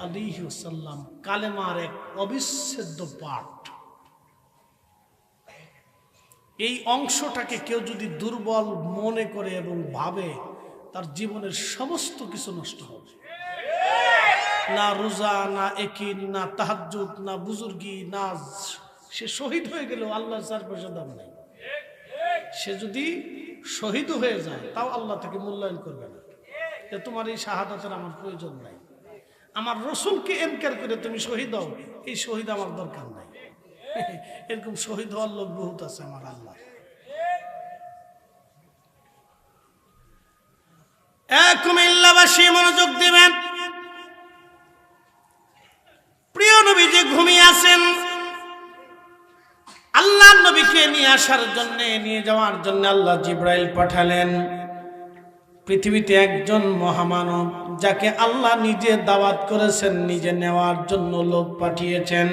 আলাইহি ওয়াসাল্লাম কালেমার এক অবিচ্ছেদ্য পাঠ। এই অংশটাকে কেউ যদি দুর্বল মনে করে এবং ভাবে তার জীবনের সমস্ত কিছু নষ্ট হবে। না রোজা, না একিন, না তাহাজ্জুদ, না বুজুর্গি, না সে শহীদ হয়ে গেলেও আল্লাহর 4 পয়সা দাম নেই। সে যদি শহীদ হয়ে যায় তাও আল্লাহ তাকে মূল্যায়ন করবে না, যে তোমার এই শাহাদাতের আমার প্রয়োজন নাই, আমার রসুলকে এনকার করে তুমি শহীদ হও, এই শহীদ আমার দরকার নাই। এরকম শহীদ হওয়ার লোক বহুত আছে আমার আল্লাহ। কুমিল্লাবাসী মনোযোগ দিবেন। প্রিয় নবী যে ঘুমিয়ে আছেন, আল্লাহ নবীকে নিয়ে আসার জন্য, নিয়ে যাওয়ার জন্য আল্লাহ জিব্রাইল পাঠালেন। পৃথিবীতে একজন মহামানব যাকে আল্লাহ নিজে দাওয়াত করেছেন, নিজে নেওয়ার জন্য লোক পাঠিয়েছেন,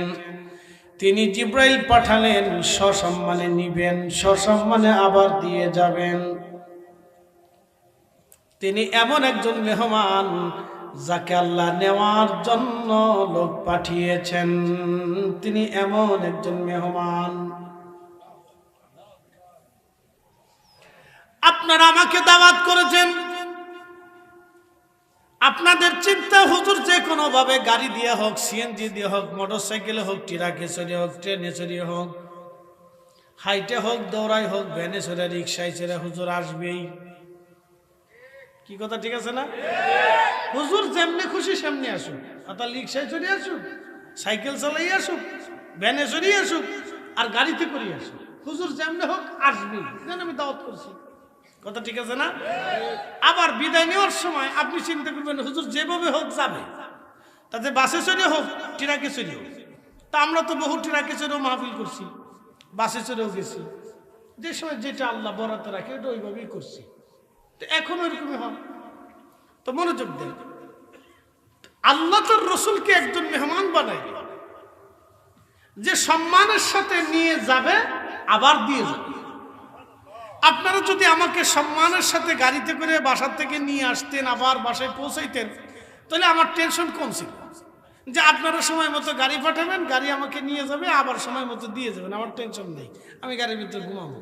তিনি জিব্রাইল পাঠালেন। সসম্মানে নিবেন, সসম্মানে আবার দিয়ে যাবেন। তিনি এমন একজন মেহমান যাকে আল্লাহ নেওয়ার জন্য লোক পাঠিয়েছেন। তিনি এমন একজন মেহমান। আপনারা আমাকে দাওয়াত করেছেন, আপনাদের চিন্তা হুজুর যে কোনো ভাবে গাড়ি দিয়ে হোক, সিএনজি দিয়ে হোক, মোটরসাইকেলে হোক, ট্রাকে চড়ে হোক, ট্রেনে চড়ে হোক, হাইটে হোক, দৌড়াই হোক, ভ্যানে চড়ে, রিক্সায় চড়ে হুজুর আসবেই। কি কথা ঠিক আছে না? হুজুর যেমনি খুশি সেমনি আসুক, অর্থাৎ রিক্সায় চড়ে আসুক, সাইকেল চালাই আসুক, ভ্যানে চড়িয়ে আসুক, আর গাড়িতে করে আসুক, হুজুর যেমনি হোক আসবি, যেন আমি দাওয়াত করছি। কথা ঠিক আছে না? আবার বিদায় নেওয়ার সময় আপনি চিন্তা করবেন হুজুর যেভাবে হোক যাবে, তাতে বাসে চড়ে হোক, ট্রাকে চড়ে হোক। তা আমরা তো বহু ট্রাকে চড়েও মাহফিল করছি, বাসে চড়েও গেছি, যে সময় যেটা আল্লাহ বরাদ্দ রাখে ওটা ওইভাবেই করছি। তো এখন ওইরকমই হয়। তো মনোযোগ দেন, আল্লাহ তার রসুলকে একজন মেহমান বানাই, যে সম্মানের সাথে নিয়ে যাবে আবার দিয়ে যাবে। আপনারা যদি আমাকে সম্মানের সাথে গাড়িতে করে বাসার থেকে নিয়ে আসতেন, আবার বাসায় পৌঁছাইতেন, তাহলে আমার টেনশন কম ছিল, যে আপনারা সময় মতো গাড়ি পাঠাবেন, গাড়ি আমাকে নিয়ে যাবে, আবার সময় মতো দিয়ে যাবেন, আমার টেনশন নেই, আমি গাড়ির ভিতরে ঘুমাবো।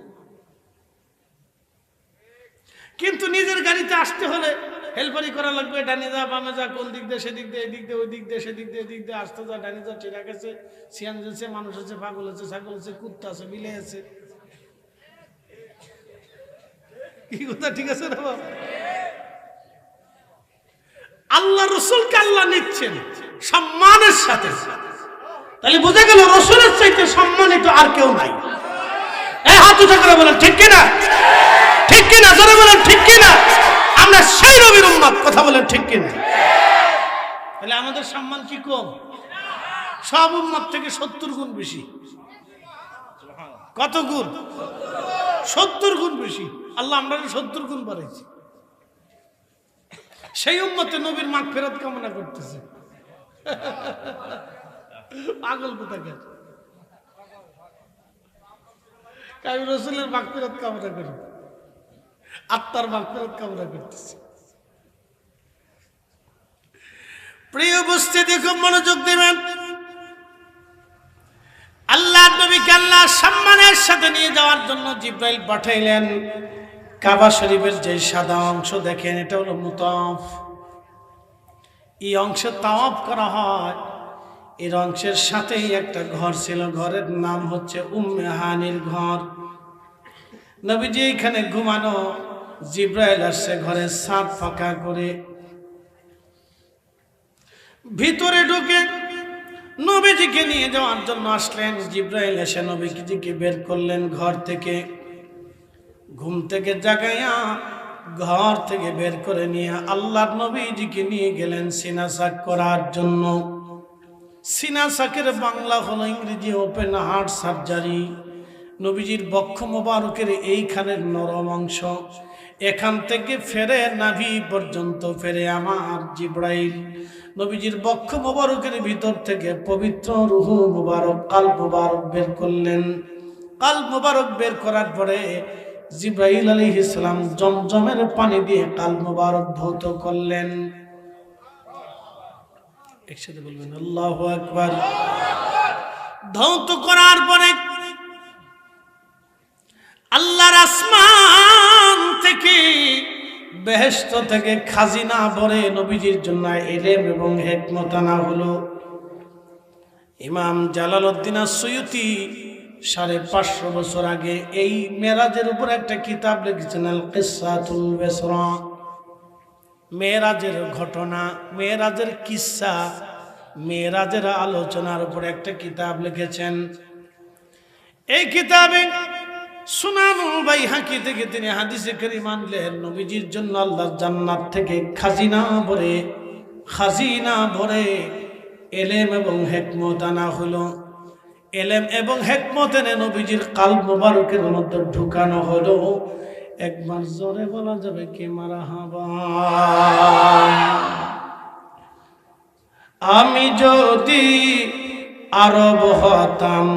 কিন্তু নিজের গাড়িতে আসতে হলে হেল্পারি করা লাগবে, ডানে যা বামে যা, কোন দিক দিয়ে সেদিক দিয়ে, এদিক দিয়ে ওই দিক দিয়ে সেদিক দিয়ে, এদিক দিয়ে আসতে যা, ডানে যা, ট্রাক আছে, সিয়ান আছে, মানুষ আছে, পাগল আছে, ছাগল আছে, কুত্তা আছে, বিলে আছে। কি কথা ঠিক আছে না বাবা? আল্লাহ রসুলকে আল্লাহ নিচ্ছেন সম্মানের সাথে, তাহলে বোঝা গেল রসুলের চাইতে সম্মানিত আর কেউ নাই। এই হাত উঠা করে বলেন ঠিক কিনা? ঠিক কিনা? জোরে বলেন ঠিক কিনা? আমরা সেই নবীর উম্মত, কথা বলেন ঠিক কিনা? তাহলে আমাদের সম্মান কি কম? সব উম্মত থেকে 70 গুণ বেশি। কত গুণ? 70 গুণ বেশি। আল্লাহ আমরা 70 গুণ বাড়াইছি। সেই উম্মতে নবীর মাগফিরাত কামনা করতেছে। পাগল কোথাকার, আমি রাসূলের মাগফিরাত কামনা করি, আত্মার মাগফিরাত কামনা করতেছে। প্রিয় উপস্থিতি, খুব মনোযোগ দিবেন। আল্লাহ নবীকে আল্লাহ সম্মানের সাথে নিয়ে যাওয়ার জন্য জিব্রাইল পাঠাইলেন। কাবা শরীফের যে সাদা অংশ দেখেন, এটা হলো মুতাফ। এই অংশে তাওয়াফ করা হয়। এর অংশের সাথেই একটা ঘর ছিল, ঘরের নাম হচ্ছে উম্মে হানির ঘর। নবীজি এখানে ঘুমানো, জিব্রাইল আসছে ঘরের ছাদ ফাঁকা করে, ভিতরে ঢুকে নবীজিকে নিয়ে যাওয়ার জন্য আসলেন। জিব্রাইল এসে নবীজিকে বের করলেন ঘর থেকে, ঘুম থেকে জাগাইয়া ঘর থেকে বের করে নিয়ে আল্লাহর নবীজিকে নিয়ে গেলেন সিনা সাক করার জন্য। সিনা সাকের বাংলা হলো ইংরেজি ওপেন হার্ট সার্জারি। নবীজির বক্ষ মোবারকের এইখানের নরম অংশ, এখান থেকে ফেরে নাভি পর্যন্ত ফেরে আমার জিব্রাইল নবীজির বক্ষ মোবারকের ভিতর থেকে পবিত্র রূহ মোবারক, কাল্ব মোবারক বের করলেন। কাল্ব মোবারক বের করার পরে জিব্রাইল আলাইহিস সালাম জমজমের পানি দিয়ে কাল্ব মোবারক ধৌত করলেন। একসাথে বলবেন আল্লাহু আকবার। ধৌত করার পরে আল্লাহর আসমান থেকে, বেহেশত থেকে খাজিনা ভরে নবীজির জন্য ইলম এবং হিকমত আনা হলো। ইমাম জালালউদ্দিন আস-সুয়ুতি 550 বছর আগে এই মেরাজের উপর একটা কিতাব লিখেছেন, আল কিসাতুল বিসরা। মেরাজের ঘটনা, মেরাজের কিসসা, মেরাজের আলোচনার উপর একটা কিতাব লিখেছেন। এই কিতাবে সুনানুল বাইহাকি থেকে তিনি হাদিসে কারীম আনলেন, নবীজির জন্য আল্লাহর জান্নাত থেকে খাজিনা ভরে ইলম এবং হিকমত আনা হলো। ইলম এবং হিকমত এনে নবীজির কালব মোবারকের মধ্যে ঢুকানো হলো। একবার জোরে বলা যাবে কি মারহাবা? আমি যদি আরব হতাম,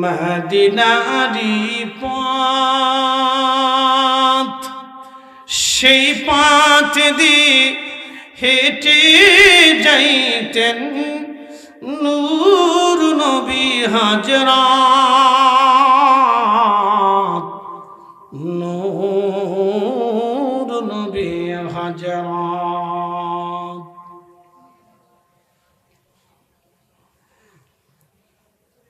মদিনারি পথ, সেই পথ দিয়ে হেঁটে যাইতেন নূর নবী হাজরাত, নূর নবী হাজরাত।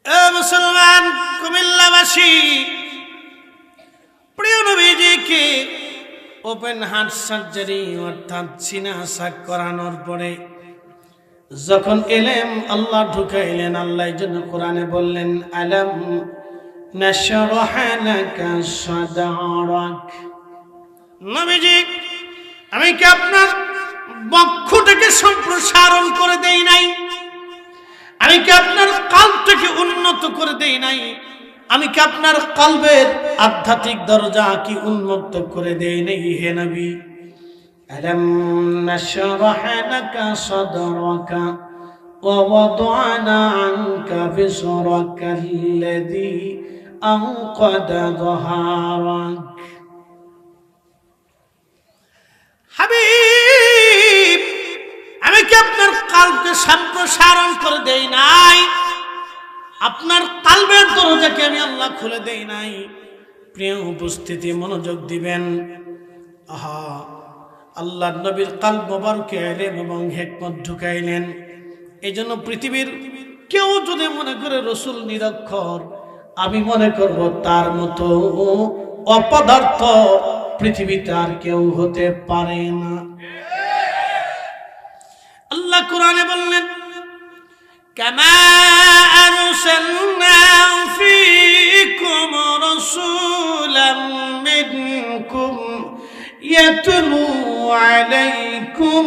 এ মুসলমান কুমিল্লাবাসী, প্রিয় নবীজিকে ওপেন হার্ট সার্জারি অর্থাৎ সিনা সাক করানোর পরে যখন এলেম আল্লাহ ঢুকাইলেন, আল্লাহ জন্য কোরআনে বললেন আলাম নাশরাহ লাকা সাদরাক। নবীজি, আমি কি আপনার বক্ষটাকে সম্প্রসারণ করে দেই নাই? আমি কি আপনার কলবটাকে উন্নত করে দেই নাই? আমি কি আপনার কলবের আধ্যাত্মিক দরজা কি উন্মুক্ত করে দেই নাই হে নবী? আলাম নাশরাহ লাকা সাদরাকা ওয়া ওয়াদানা আনকা বিসরাকা আল্লাযী আনকাদা যহারাক। হাবিব, আমি কি আপনার কলবকে সম্প্রসারণ করে দেই নাই? আপনার কলবের দরজাকে আমি আল্লাহ খুলে দেই নাই? প্রিয় উপস্থিতি, মনোযোগ দিবেন। আহা, আল্লাহ নবীর কলব মোবারকে ইলম এবং হিকমত ঢুকাইলেন। এই জন্য পৃথিবীর কেউ যদি মনে করে রসুল নিরক্ষর, আমি মনে করব তার মতো অপদার্থ পৃথিবীতে আর কেউ হতে পারে না। আল্লাহ কোরআনে বললেন কামা আরসালনা ফীকুম রাসূলাম মিনকুম ইয়াতলু আলাইকুম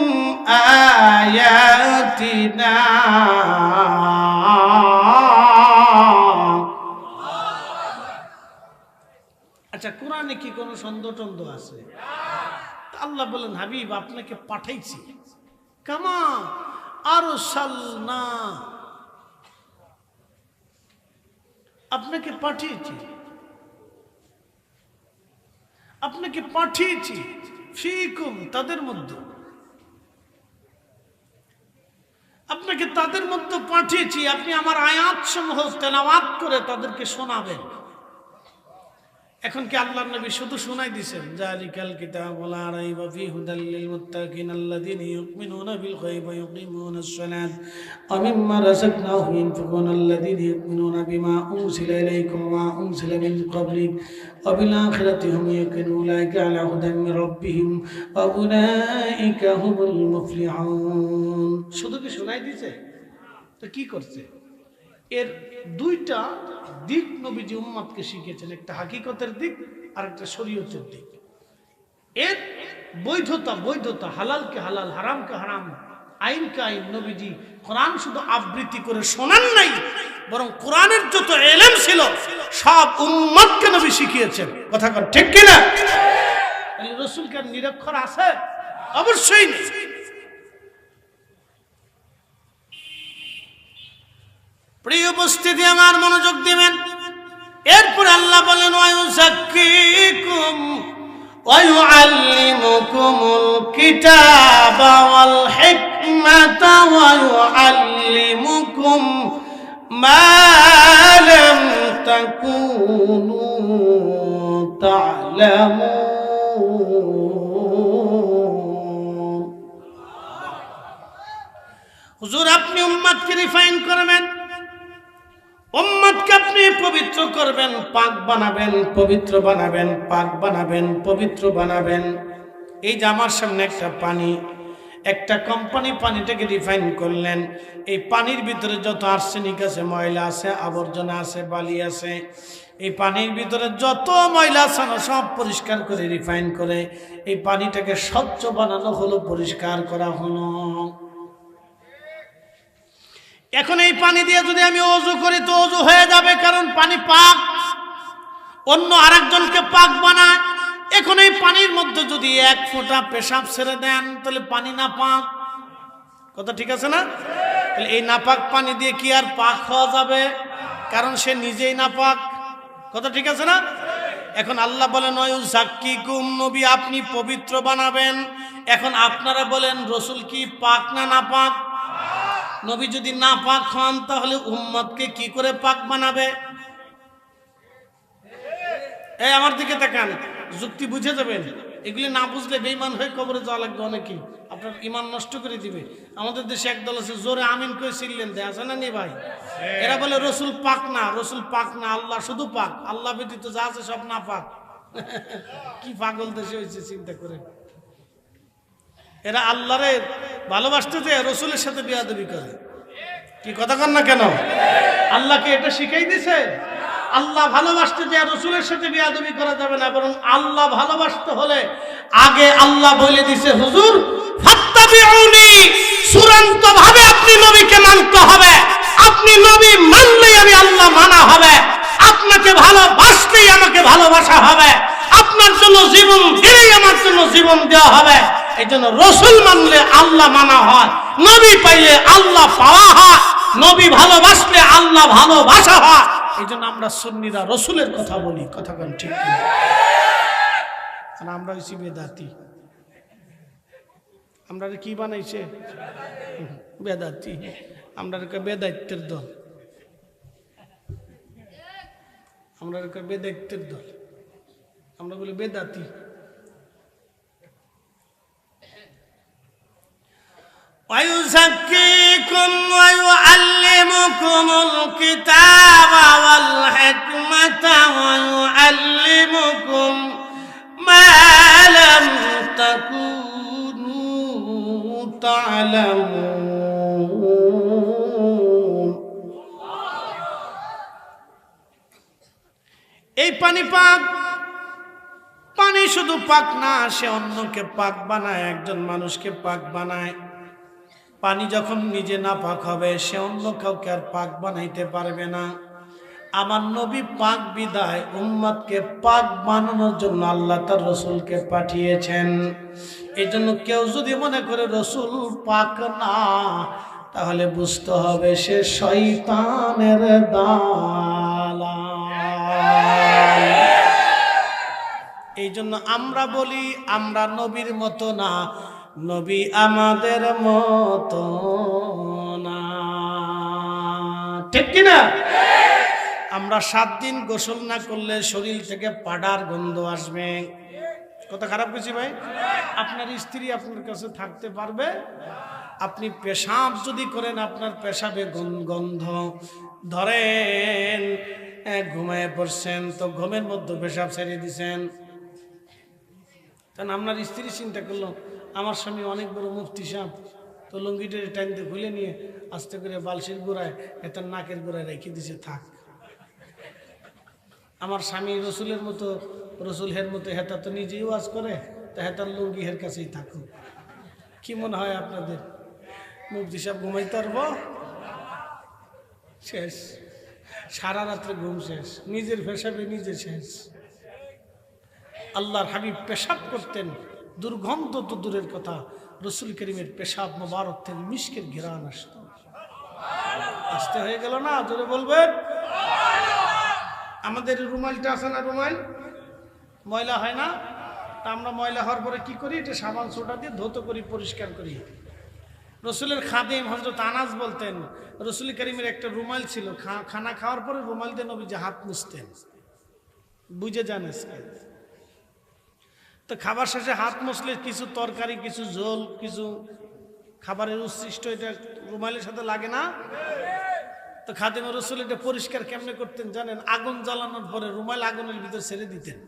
আয়াতিনা। আচ্ছা, কোরআনে কি কোনো সন্দেহ টন্দ আছে? আল্লাহ বলেন হাবিব, আপনাকে পাঠাইছি। কামা আরসালনা, আপনাকে পাঠিয়েছি, আপনাকে পাঠিয়েছি ফীকুম, তাদের মধ্যে, আপনাকে তাদের মধ্যে পাঠিয়েছি। আপনি আমার আয়াত সমূহ তেলাওয়াত করে তাদেরকে শোনাবেন। এখন কি আল্লাহর নবী শুধু শোনাই দিবেন যালিকাল কিতাবু লা রাইবা ফীহি হুদাল লিল মুত্তাকিন আল্লাযীনা ইউমিনুনা বিল গায়বি ওয়া ইউকিমুনাস সালাত ওয়া মিম্মা রাযাকনাহুম ইনফিকুন আল্লাযীনা ইউমিনুনা বিমা উনজিলা ইলাইকুম ওয়া উনজিলা মিন ক্বাবলিক ওয়া বিল আখিরাতি হুম ইউকিনুন উলাইকা আলা হুদাম মির রাব্বিহিম ওয়া উলাইকা হুমুল মুফলিহুন। শুধু কি শোনাই দিয়েছে? তো কি করছে? এর দুইটা দিক নবীজি উম্মতকে শিখিয়েছেন, একটা হাকিকতের দিক আর একটা শরীয়তের দিক। এর বৈধতা, হালালকে হালাল, হারামকে হারাম, আইনকে আইন নবীজি কোরআন শুধু আবৃত্তি করে শোনান নাই, বরং কোরআনের যত ইলম ছিল সব উম্মতকে নবী শিখিয়েছেন। কথা কর ঠিক কিনা? রাসূলকে নিরক্ষর আছে? অবশ্যই নেই। প্রিয় উপস্থিতি, আমার মনোযোগ দিবেন। এরপর আল্লাহ বলেন ওয়ায়ুযাক্কিকুম ওয়া ইউআল্লিমুকুমুল কিতাবা ওয়াল হিকমাতা ওয়া ইউআল্লিমুকুম মা লাম তাকুনু তা'লামুন। হুজুর, আপনি উম্মতকে রিফাইন করবেন, উম্মতকে আপনি পবিত্র করবেন, পাক বানাবেন, পবিত্র বানাবেন, পাক বানাবেন, পবিত্র বানাবেন। এই যে আমার সামনে একটা পানি, একটা কোম্পানি পানিটাকে রিফাইন করলেন। এই পানির ভিতরে যত আর্সেনিক আছে, ময়লা আছে, আবর্জনা আছে, বালি আছে, এই পানির ভিতরে যত ময়লা আছে সব পরিষ্কার করে রিফাইন করে এই পানিটাকে স্বচ্ছ বানানো হলো, পরিষ্কার করা হলো। এখন এই পানি দিয়ে যদি আমি ওযু করি তো ওযু হয়ে যাবে, কারণ পানি পাক, অন্য আরেকজনকে পাক বানায়। এখন এই পানির মধ্যে যদি এক ফোঁটা পেশাব ছেড়ে দেন তাহলে পানি না পাক। কথা ঠিক আছে না? তাহলে এই নাপাক পানি দিয়ে কি আর পাক হওয়া যাবে? কারণ সে নিজেই নাপাক। কথা ঠিক আছে না? এখন আল্লাহ বলেন ওয়ায়ুযাক্কিকুম, নবী আপনি পবিত্র বানাবেন। এখন আপনারা বলেন রাসূল কি পাক না নাপাক? নবী যদি না পাক হন তাহলে উম্মতকে কি করে পাক বানাবে? এই আমার দিকে তাকান, যুক্তি বুঝে যাবেন। এগুলি না বুঝলে বেঈমান হয়ে কবরে যাওয়া লাগবে অনেকেই, আপনার ঈমান নষ্ট করে দিবে। আমাদের দেশে একদল আছে জোরে আমিন করে চিল্লেন দেয়, আছে না নি ভাই? এরা বলে রাসূল পাক না, রাসূল পাক না, আল্লাহ শুধু পাক, আল্লাহ ব্যতীত যা আছে সব না পাক। কি পাগল দেশে হয়েছে চিন্তা করে। এরা আল্লাহরে ভালোবাসতে যে রসুলের সাথে বেয়াদবি করে। কি কথা কন না কেন? আল্লাহকে এটা শিখাই দিছে। আল্লাহ ভালোবাসতে যে রসুলের সাথে বেয়াদবি করা যাবে না, বরং আল্লাহ ভালোবাসতে হলে আগে আল্লাহ বলে দিছে, হুজুর ফাত্তাবিউনি, চূড়ান্ত ভাবে আপনি নবীকে মানতে হবে। আপনি নবী মানলেই আমি আল্লাহ মানা হবে। আপনাকে ভালোবাসলেই আমাকে ভালোবাসা হবে। আপনার জন্য জীবন দিলেই আমার জন্য জীবন দেওয়া হবে। এই জন্য রসুল মানলে আল্লাহ মানা হয়, নবী পাইলে আল্লাহ পাওয়া হয়, নবী ভালোবাসলে আল্লাহ ভালোবাসা হয়। এই জন্য আমরা সুন্নিরা রসুলের কথা বলি। কথা বলেন ঠিক কি? আমরা হইছি বেদাতি। আমরা কি বানাইছে? বেদাতি। আমরা বেদায়িত্বের দল। আমরা বেদায়িত্বের দল। আমরা বলি বেদাতি। ويزكيكم ويعلمكم الكتاب والحكمة ويعلمكم ما لم تكونوا تعلمون। এই পানি পাক, পানি শুধু পাক না, সে অন্যকে পাক বানায়, একজন মানুষকে পাক বানায়। পানি যখন নিজে না পাক হবে, সে অন্য কাউকে আর পাক বানাইতে পারবে না। আমার নবী পাক বিদায় উম্মতকে পাক বানানোর জন্য আল্লাহ তার রসুলকে পাঠিয়েছেন। এই জন্য কেউ যদি মনে করে রসুল পাক না, তাহলে বুঝতে হবে সে শয়তানের দালাল। এই জন্য আমরা বলি আমরা নবীর মতো না, নবী আমাদের মতো না। ঠিক কিনা? আমরা 7 দিন গোসল না করলে শরীর থেকে পাড়ার গন্ধ আসবে। কথা খারাপ কিছু ভাই? আপনার স্ত্রী আপনার কাছে থাকতে পারবে? আপনি পেশাব যদি করেন, আপনার পেশাবে গন্ধ ধরেন, ঘুমায় পড়ছেন তো ঘুমের মধ্যে পেশাব ছেড়ে দিছেন, কারণ আপনার স্ত্রী চিন্তা করলো আমার স্বামী অনেক বড় মুফতি সাহেব, তো লুঙ্গিটা টাইনতে খুলে নিয়ে আস্তে করে বালসির গোড়ায় এটার নাকের গোড়ায় রেখে দিছে, থাক। আমার স্বামী রসুলের মতো, রসুল হের মতো, হেতা তো নিজেই ওয়াজ করে, তা হেতার লুঙ্গি হের কাছেই থাকুক। কি মনে হয় আপনাদের? মুফতি সাহেব ঘুমাইতে পারবো? শেষ, সারা রাত্রে ঘুম শেষ, নিজের পেশাবে নিজে শেষ। আল্লাহর হাবিব পেশাব করতেন, দুর্গন্ধ তো দূরের কথা, রসুল করিমের পেশাব মোবারক থেকে মিশকের ঘেরান আসত। আসতে হয়ে গেল না? জোরে বলবেন। আমাদের রুমালটা আছে না, রুমাল ময়লা হয় না? তা আমরা ময়লা হওয়ার পরে কি করি? এটা সাবান সোডা দিয়ে ধৌত করি, পরিষ্কার করি। রসুলের খাদিম হযরত আনাস বলতেন, রসুল করিমের একটা রুমাল ছিল, খানা খাওয়ার পরে রুমাল দিয়ে নবীজি হাত মুছতেন। বুঝে যান তো খাবার শেষে হাত মুছলে কিছু তরকারি, কিছু ঝোল, কিছু খাবারের উচ্ছিষ্ট এটা রুমালের সাথে লাগে না? তো খাদিম রসুল এটা পরিষ্কার কেমনে করতেন জানেন? আগুন জ্বালানোর পরে রুমাল আগুনের ভিতর ছেড়ে দিতেন,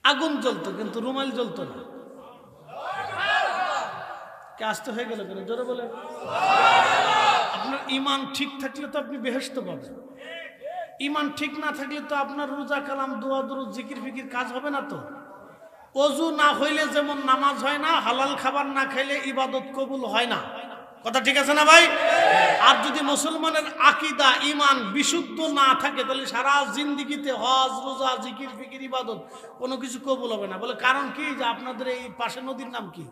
আগুন জ্বলতো কিন্তু রুমাল জ্বলতো না। কে আসতে হয়ে গেল কেন? জোরে বলে। আপনার ইমান ঠিক থাকলে তো আপনি বেহেশত পাবেন, ইমান ঠিক না থাকলে তো আপনার রোজা কালাম দোয়া দরুদ জিকির ফিকির কাজ হবে না। তো ওযু না হইলে যেমন নামাজ হয় না, হালাল খাবার না খাইলে ইবাদত কবুল হয় না। কথা ঠিক আছে না ভাই? আর যদি মুসলমানের আকীদা ঈমান বিশুদ্ধ না থাকে, তাহলে সারা জিন্দেগিতে হজ রোজা জিকির ফিকির ইবাদত কোনো কিছু কবুল হবে না। বলে কারণ কি? যে আপনাদের এই পাশে নদীর নাম কি?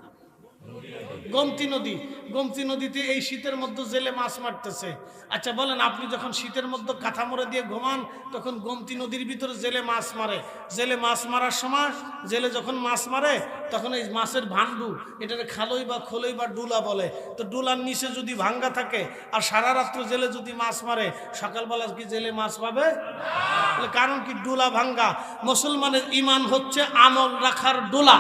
গোমতী নদী। গোমতী নদীতে এই শীতের মধ্যে জেলে মাছ মারতেছে। আচ্ছা বলেন, আপনি যখন শীতের মধ্যে কাঁথা মুড়ে দিয়ে ঘুমান, তখন গোমতী নদীর ভিতরে জেলে মাছ মারে। জেলে মাছ মারার সময় জেলে যখন মাছ মারে, তখন এই মাছের ভান্ডু, এটাকে খালই বা খোলই বা ডুলা বলে। তো ডুলার নিচে যদি ভাঙ্গা থাকে আর সারা রাত্র জেলে যদি মাছ মারে, সকালবেলা কি জেলে মাছ পাবে? কারণ কি? ডুলা ভাঙ্গা। মুসলমানের ঈমান হচ্ছে আমল রাখার ডোলা,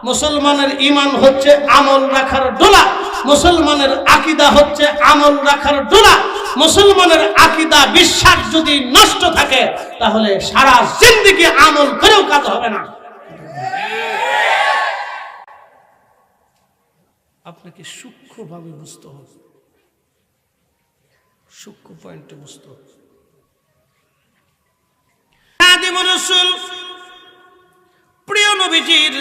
মুসলমানের ঈমান হচ্ছে আমল রাখার ডোলা। মুসলমানের আকীদা হচ্ছে আমল রাখার ডোরা। মুসলমানের আকীদা বিশ্বাস যদি নষ্ট থাকে তাহলে সারা জিন্দেগি আমল করেও কাজ হবে না। আপনাকে সূক্ষ্মভাবে বুঝতে হবে, সূক্ষ্ম পয়েন্টে বুঝতে হবে। রাসূল প্রিয় নবীজির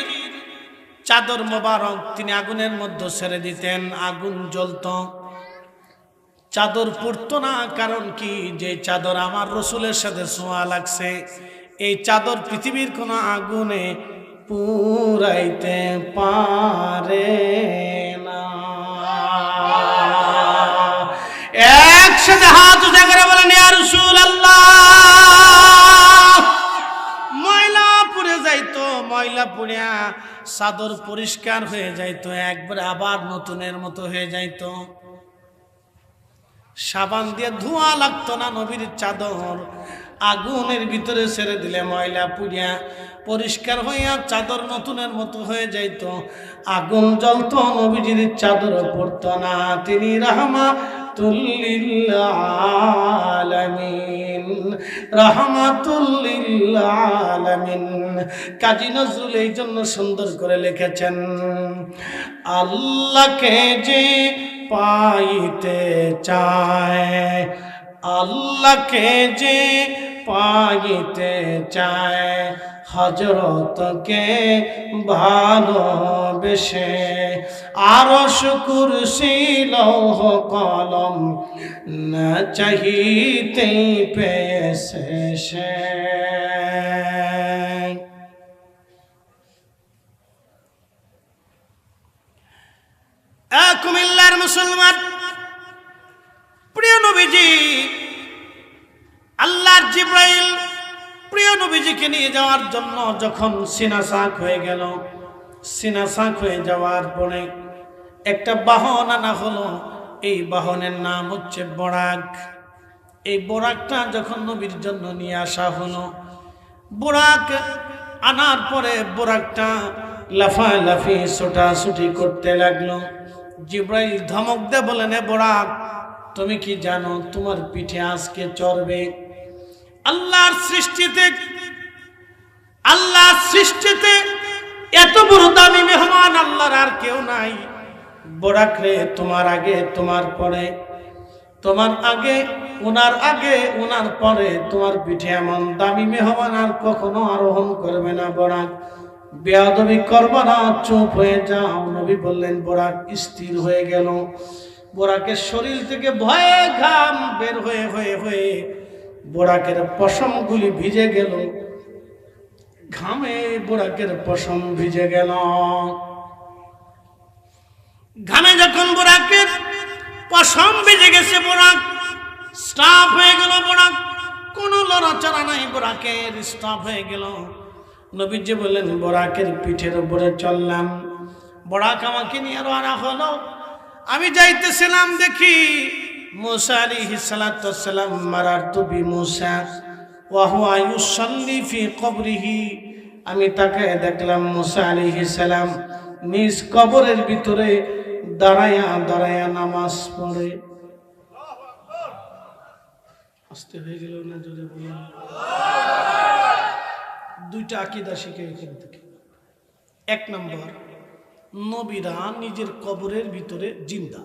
চাদর মোবারক তিনি আগুনের মধ্যে ছেড়ে দিতেন, আগুন জ্বলত, চাদর পুড়তো না। কারণ কি? যে চাদর আমার রসুলের সাথে ছোঁয়া লাগছে, এই চাদর পৃথিবীর কোনো আগুনে পুরাইতে পারে না। একসাথে হাত উঠে করে বলেন ইয়া রাসূলুল্লাহ। ময়লা পুড়ে যাইতো, ময়লা পুড়িয়া চাদর পরিষ্কার হয়ে যাইতো, একবার আবার নতুনের মতো হয়ে যাইতো। সাবান দিয়ে ধোঁয়া লাগতো না নবীর চাদর। আগুনের ভিতরে ছেড়ে দিলে ময়লা পুড়িয়া পরিষ্কার হইয়া চাদর নতুনের মতো হয়ে যাইত। আগুন জ্বলতো, নবীজির চাদর পড়তো না। তিনি রাহমাতুল লিল আলামিন, রাহমাতুল লিল আলামিন। কাজী নজরুল এই জন্য সুন্দর করে লিখেছেন, আল্লাহকে যে পাইতে চায়, আল্লাহকে যে পাইতে চায়, হযরতকে ভালোবেসে আরশ কুরসি লৌহ কলম না চাহিতেই পেয়েছে সে। কুমিল্লার মুসলমান, প্রিয় নবীজি, আল্লাহর জিবরাইল প্রিয় নবীজিকে নিয়ে যাওয়ার জন্য যখন সিনা সাক হয়ে গেল, সিনা সাক হয়ে যাওয়ার পরে একটা বাহন আনা হলো। এই বাহনের নাম হচ্ছে বোরাক। এই বোরাকটা যখন নবীর জন্য নিয়ে আসা হলো, বোরাক আনার পরে বোরাকটা লাফালাফি ছোটাছুটি করতে লাগলো। জিবরাইল ধমক দিয়ে বলেন, এ বোরাক, তুমি কি জানো তোমার পিঠে আজকে চড়বে? আল্লাহর সৃষ্টিতে এত বড় দামি মেহমান আল্লাহর আর কেউ নাই। বোরাক রে, তোমার আগে তোমার পরে, তোমার আগে ওনার আগে ওনার পরে তোমার পিঠে এমন দামি মেহমান আর কখনো আরোহণ করবে না। বোরাক, বেয়াদবি করবা না, চুপ হয়ে যাও। নবী বললেন, বোরাক স্থির হয়ে গেল। বোরাকের শরীর থেকে ভয়ে ঘাম বের হয়ে হয়ে হয়ে বোরাকের পশমগুলি ভিজে গেল। ঘামে বোরাকের পশম ভিজে গেল। ঘামে যখন বোরাকের পশম ভিজে গেছে, বোরাক স্টপ হয়ে গেল। বোরাক কোনো লড়াচড়া নাই, বোরাকের স্টপ হয়ে গেল। নবীজি বললেন, বোরাকের পিঠের উপরে চললাম। বোরাক আমাকে নিয়ে রওনা হলো। আমি যাইতেছিলাম, দেখি মুসা আলাইহিস সালাতু ওয়াস সালাম মারারতু বিমুসা ওয়া হুয়া ইউসাল্লি ফি কবরিহি। আমি তাকে দেখলাম মুসা আলাইহিস সালাম নিজ কবরের ভিতরে দাঁড়ায়া দাঁড়ায়া নামাজ পড়ে। আস্তে হয়ে গেল না, জোরে বলুন। দুইটা আকীদা শিখে এখান থেকে। এক নম্বর, নবীরা নিজের কবরের ভিতরে জিন্দা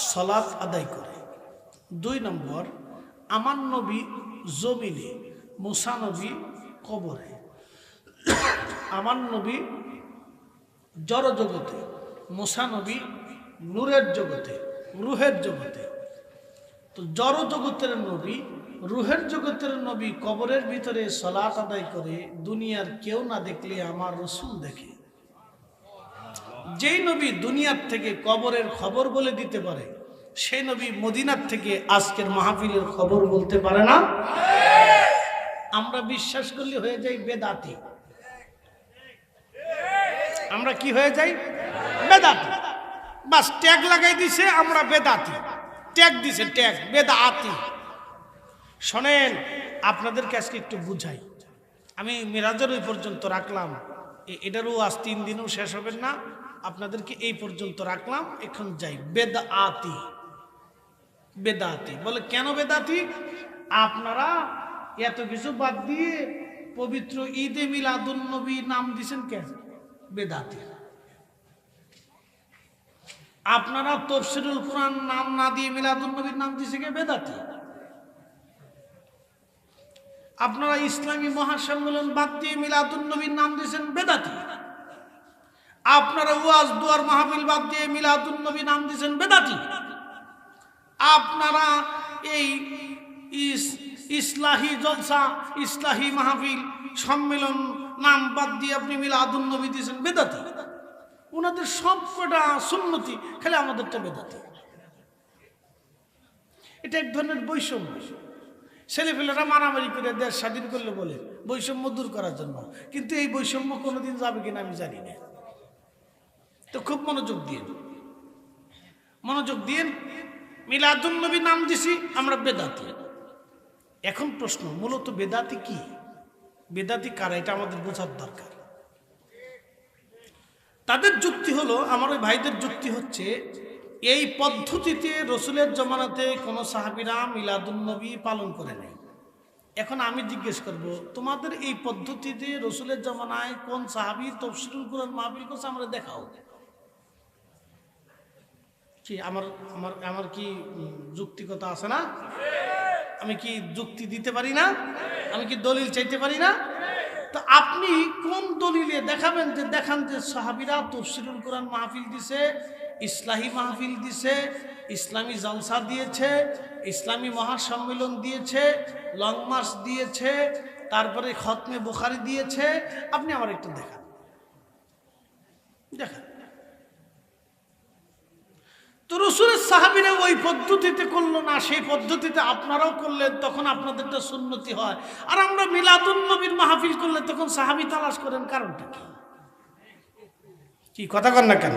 সালাত আদায় করে। দুই নম্বর, আমার নবী জমিনে, মুসা নবী কবরে। আমার নবী জড় জগতে, মুসা নবী নূরের জগতে, রুহের জগতে। তো জড় জগতের নবী, রুহের জগতের নবী কবরের ভিতরে সালাত আদায় করে। দুনিয়ার কেউ না দেখলে আমার রাসূল দেখে। যেই নবী দুনিয়ার থেকে কবরের খবর বলে দিতে পারে, সেই নবী মদিনার থেকে আজকের মাহফিলের খবর বলতে পারে না। আমরা বিশ্বাস করলে হয়ে যাই বেদাতি। আমরা কি হয়ে যাই? বেদাতি। বাস ট্যাগ লাগাই দিছে, আমরা বেদাতি। ট্যাগ দিছে, ট্যাগ বেদাতি। শোনেন, আপনাদেরকে আজকে একটু বুঝাই। আমি মিরাজের ওই পর্যন্ত রাখলাম, এটারও আজ 3 দিনও শেষ হবে না, আপনাদেরকে এই পর্যন্ত রাখলাম, এখন যাই বেদাতি। বেদাতি বলে কেন বেদাতি? আপনারা এত কিছু বাদ দিয়ে পবিত্র ঈদে মিলাদুন নবী নাম দিছেন কেন? বেদাতি। আপনারা তাফসীরুল কুরআন নাম না দিয়ে মিলাদুন নবীর নাম দিছে কে? বেদাতি। আপনারা ইসলামী মহাসম্মেলন বাদ দিয়ে মিলাদুন নবীর নাম দিয়েছেন, বেদাতি। আপনারা ওয়াজ দুয়ার মাহফিল বাদ দিয়ে মিলাদুন নবী নাম দিয়েছেন, বেদাতি। আপনারা এই ইসলাহি জলসা, ইসলাহি মাহফিল সম্মেলন নাম বাদ দিয়ে আপনি মিলাদুন নবী দিয়েছেন, বেদাতি। ওনাদের সব কটা সুন্নতি, খালি আমাদেরটা বেদাতি। এটা এক ধরনের বৈষম্য। ছেলেপেলেরা মারামারি করে দেশ স্বাধীন করলে বলে বৈষম্য দূর করার জন্য, কিন্তু এই বৈষম্য কোনোদিন যাবে কিনা আমি জানি না। তো খুব মনোযোগ দিয়ে মিলাদুন নবী নাম দিছি আমরা, বেদাতি। এখন প্রশ্ন, মূলত বেদাতি কি? বেদাতি কারা? এটা আমাদের বোঝার দরকার। তাদের যুক্তি হলো, আমার ওই ভাইদের যুক্তি হচ্ছে, এই পদ্ধতিতে রসুলের জমানাতে কোনো সাহাবীরা মিলাদুন নবী পালন করে নাই। এখন আমি জিজ্ঞেস করব, তোমাদের এই পদ্ধতিতে রসুলের জমানায় কোন সাহাবী তাফসীরুল কুরআন মাহফিল করছে? আমরা দেখাও। কি আমার কি যুক্তিকতা আছে না? আমি কি যুক্তি দিতে পারি না? আমি কি দলিল চাইতে পারি না? তো আপনি কোন দলিলে দেখাবেন যে দেখান যে সাহাবীরা তাফসীরুল কুরআন মাহফিল দিছে, ইসলাহি মাহফিল দিছে, ইসলামী জলসা দিয়েছে, ইসলামী মহাসম্মেলন দিয়েছে, লং মার্চ দিয়েছে, তারপরে খতমে বুখারী দিয়েছে? আপনি আমার একটু দেখান। তো রসুলের সাহাবীরা ওই পদ্ধতিতে করলো না, সেই পদ্ধতিতে আপনারাও করলেন, তখন আপনাদেরটা সুন্নতি হয়। আর আমরা মিলাদুন নবীর মাহফিল করলে তখন সাহাবী তালাশ করেন, কারণটা কি? কি কথা কন না কেন?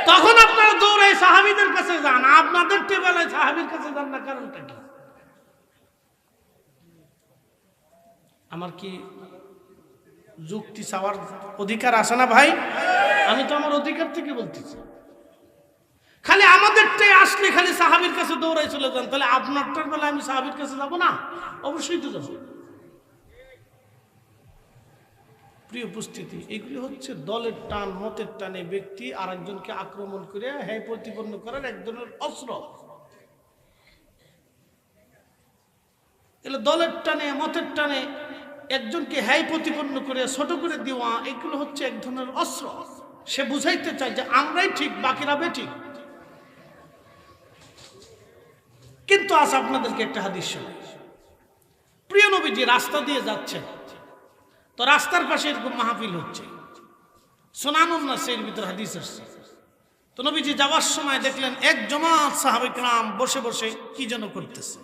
তখন আপনারা দৌড়ে সাহাবীদের কাছে যান, আপনাদের টেবিলে সাহাবীর কাছে যান না, কারণটা কি? আমার কি যুক্তি চাওয়ার অধিকার আছে না ভাই? আমি তো আমার অধিকার থেকে বলতেছি। খালি আমাদেরটাই আসলে খালি সাহাবীর কাছে দৌড়াই চলে যান, তাহলে আপনারটার বেলা আমি সাহাবীর কাছে যাব না? অবশ্যই তো যাব। প্রিয় উপস্থিতি, এগুলি হচ্ছে দলের টান, মতের টানে ব্যক্তি আর একজনকে আক্রমণ করে হ্যায় প্রতিপন্ন করার এক ধরনের অস্ত্র। এগুলো দলের টানে, মতের টানে একজনকে হ্যায় প্রতিপন্ন করে ছোট করে দেওয়া, এগুলো হচ্ছে এক ধরনের অস্ত্র। সে বুঝাইতে চায় যে আমরাই ঠিক, বাকিরা বেঠিক। কিন্তু আজ আপনাদেরকে একটা হাদিস শোনাই। প্রিয় নবীজি রাস্তা দিয়ে যাচ্ছেন, তো রাস্তার পাশে এরকম মাহফিল হচ্ছে, সুনানুন নাসাইর ভিতর হাদিস আসছে। তো নবীজি যাওয়ার সময় দেখলেন এক জমাত সাহাবায়ে কেরাম বসে বসে কি যেন করতেছে।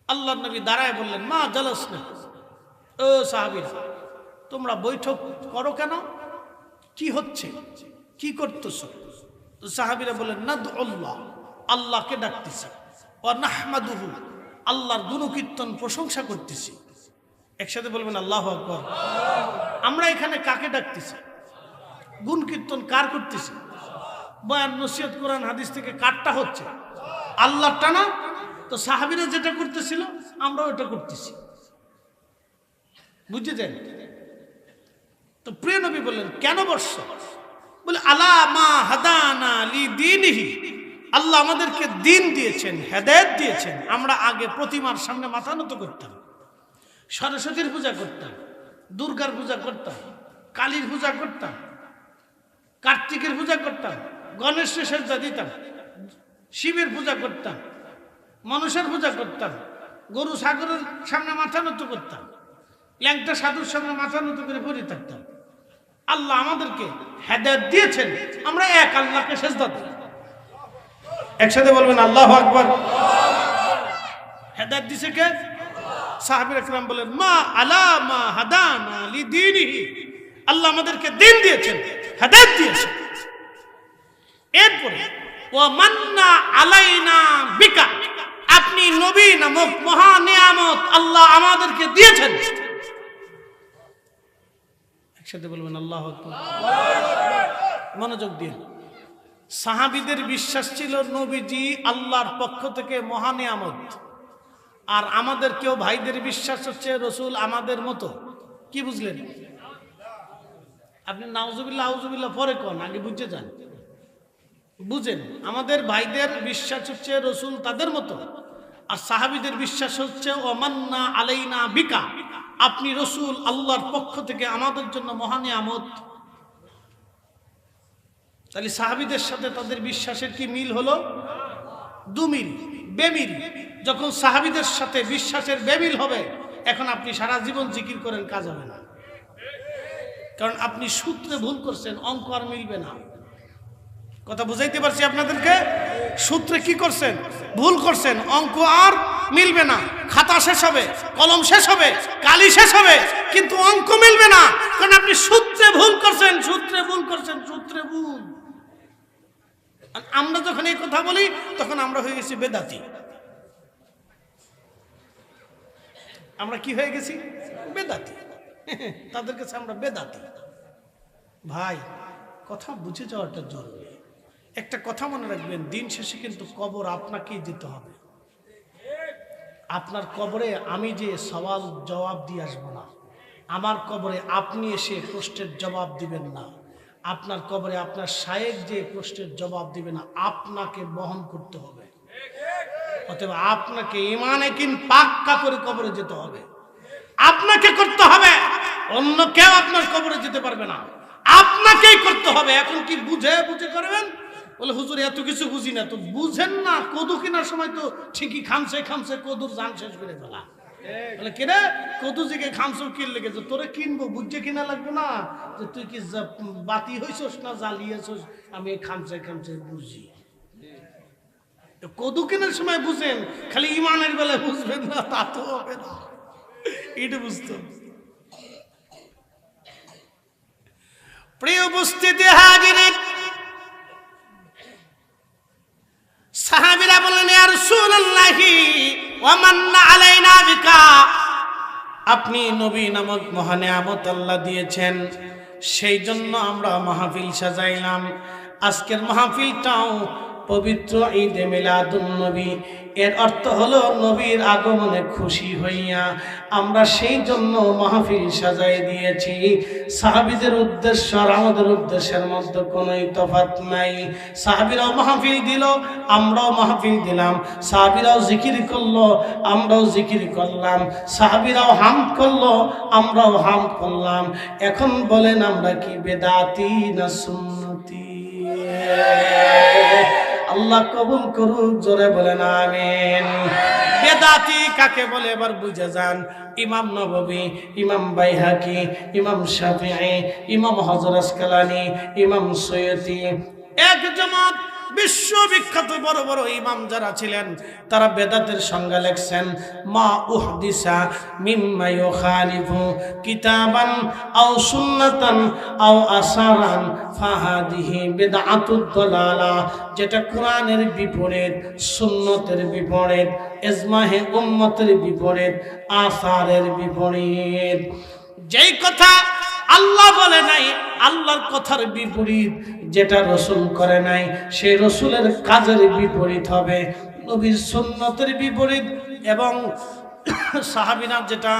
আল্লাহর নবী দাঁড়ায় বললেন, মা জালাসনা, ও সাহাবীরা তোমরা বৈঠক করো কেন? কি হচ্ছে, কি করতেছ? তো সাহাবীরা বললেন, নাদউল্লাহ, আল্লাহকে ডাকতেছি, ওয়া নাহমাদুহু, আল্লাহর গুণকীর্তন প্রশংসা করতেছি। একসাথে বলবেন আল্লাহু আকবার। আমরা এখানে কাকে ডাকতেছি? গুণ কীর্তন কার করতেছি? বয়ান নসিহত কোরআন হাদিস থেকে কারটা হচ্ছে? আল্লাহরটা না? তো সাহাবীরা যেটা করতেছিল আমরাও এটা করতেছি, বুঝছেন? তো প্রিয় নবী বললেন, কেন বসছো? বলে, আলা মা হাদানা লিদীনিহি, আল্লাহ আমাদেরকে দ্বীন দিয়েছেন, হেদায়েত দিয়েছেন। আমরা আগে প্রতিমার সামনে মাথা নত করতাম, সরস্বতীর পূজা করতাম, দুর্গার পূজা করতাম, কালীর পূজা করতাম, কার্তিকের পূজা করতাম, গণেশের সেজদা দিতাম, শিবের পূজা করতাম, মানুষের পূজা করতাম, গরু ছাগলের সামনে মাথা নত করতাম, ল্যাংটা সাধুর সামনে মাথা নত করে পড়ে থাকতাম। আল্লাহ আমাদেরকে হেদায়েত দিয়েছেন, আমরা এক আল্লাহকে সেজদা দিই। একসাথে বলবেন আল্লাহু আকবার। হেদায়েত দিছে কে? সাহাবীরা কেরাম বলেন, মা আলা মা হাদানা লিদীনিহি, আল্লাহ আমাদেরকে দ্বীন দিয়েছেন, হেদায়েত দিয়েছেন। এরপরে ওয়া মান্না আলাইনা বিকা, আপনি নবী নামক মহা নিয়ামত আল্লাহ আমাদেরকে দিয়েছেন। একসাথে বলবেন আল্লাহু আকবার। মনোযোগ দিয়ে, সাহাবীদের বিশ্বাস ছিল নবীজি আল্লাহর পক্ষ থেকে মহা নিয়ামত, আর আমাদের কেউ ভাইদের বিশ্বাস হচ্ছে রসুল আমাদের মতো। কি বুঝলেন? আপনি নাউজুবিল্লাহ আউজুবিল্লাহ পরে কোন, আগে বুঝে যান, বুঝেন। আমাদের ভাইদের বিশ্বাস হচ্ছে রসুল তাদের মতো, আর সাহাবীদের বিশ্বাস হচ্ছে ওমান্না আলাইনা বিকা, আপনি রসুল আল্লাহর পক্ষ থেকে আমাদের জন্য মহা নিয়ামত। তাহলে সাহাবীদের সাথে তাদের বিশ্বাসের কি মিল হলো? দুমিল, বেমিল। যখন সাহাবীদের সাথে বিশ্বাসের বেমিল হবে, এখন আপনি সারা জীবন জিকির করেন, কাজ হবে না, কারণ আপনি সূত্রে ভুল করছেন, অঙ্ক আর মিলবে না। কথা বুঝাইতে পারছি আপনাদেরকে? সূত্রে কি করছেন? ভুল করছেন, অঙ্ক আর মিলবে না। খাতা শেষ হবে, কলম শেষ হবে, কালি শেষ হবে, কিন্তু অঙ্ক মিলবে না, কারণ আপনি সূত্রে ভুল করছেন, সূত্রে ভুল করছেন, সূত্রে ভুল। আমরা যখন এই কথা বলি তখন আমরা হয়ে গেছি বেদাতি। আমরা কি হয়ে গেছি? বেদাতি। তাদের কাছে আমরা বেদাতি। ভাই, কথা বুঝে যাওয়াটা জরুরি। একটা কথা মনে রাখবেন, দিন শেষে কিন্তু কবর আপনাকেই যেতে হবে। আপনার কবরে আমি যে সওয়াল জবাব দিয়ে আসবো না, আমার কবরে আপনি এসে প্রশ্নের জবাব দিবেন না, আপনার কবরে আপনার শায়েখ যে প্রশ্নের জবাব দিবে না, আপনাকে বহন করতে হবে। অতএব আপনাকে ইমানে কিন পাক্কা করে কবরে যেতে হবে, আপনাকে করতে হবে, অন্য কেউ আপনার কবরে যেতে পারবে না, আপনাকেই করতে হবে। এখন কি বুঝে বুঝে করবেন? বলে হুজুর এত কিছু বুঝি না। তো বুঝেন না, কদু কেনার সময় তো ঠিকই খামছে খামছে কদুর জান শেষ করে ফেলা। বলে কিনে কদু জিকে খামছো কিন লেগেছে, তোরে কিনবো বুঝে কিনা লাগবে না, যে তুই কি বাতি হইছস না জ্বালিয়েছস, আমি খামছে খামছে বুঝি। কদু কেনার সময় বুঝেন, খালি ইমানের বেলায় বুঝবেন না, তা তো হবে না। এটা বুঝতে হবে। প্রিয় উপস্থিতি হাজিরিন, সাহাবীরা বললেন, ইয়া রাসূলুল্লাহি ওয়া মান্না আলাইনা বিকা, আপনি নবী নামক মহা নিয়ামত আল্লাহ দিয়েছেন, সেই জন্য আমরা মাহফিল সাজাইলাম। আজকের মাহফিলটাও পবিত্র ঈদে মিলাদুন নবী, এর অর্থ হলো নবীর আগমনে খুশি হইয়া আমরা সেই জন্য মাহফিল সাজাই দিয়েছি। সাহাবীদের উদ্দেশ্য আর আমাদের উদ্দেশ্যের মধ্যে কোনো তফাৎ নাই। সাহাবীরাও মাহফিল দিল, আমরাও মাহফিল দিলাম, সাহাবীরাও জিকির করলো, আমরাও জিকির করলাম, সাহাবীরাও হামদ করলো, আমরাও হামদ করলাম। এখন বলেন, আমরা কি বেদাতি না সুন্নতি? আল্লাহ কবুল করুক, জোরে বলেন আমিন। বেদাতি কাকে বলে এবার বুঝে যান। ইমাম নববী, ইমাম বাইহাকি, ইমাম শাফিঈ, ইমাম হযরত আসকালানী, ইমাম সৈয়দী, এক জামাত বিশ্ববিখ্যাত বড় বড় ইমাম যারা ছিলেন, তারা বেদাতের সংজ্ঞা লেখছেন, মা উহদিসা মিম্মা ইউখালিফু কিতাবান আও সুন্নাতান আও আসারান ফাহাদিহি বিদআতুদ দালালা, যেটা কোরআনের বিপরীত, সুন্নতের বিপরীত, ইজমাহে উম্মতের বিপরীত, আসারের বিপরীত। যেই কথা আল্লাহ বলে নাই, আল্লাহর কথার বিপরীত, যেটা রসুল করে নাই, সেই রসুলের কাজের বিপরীত হবে, নবীর সুন্নতের বিপরীত, এবং সাহাবীরা যেটা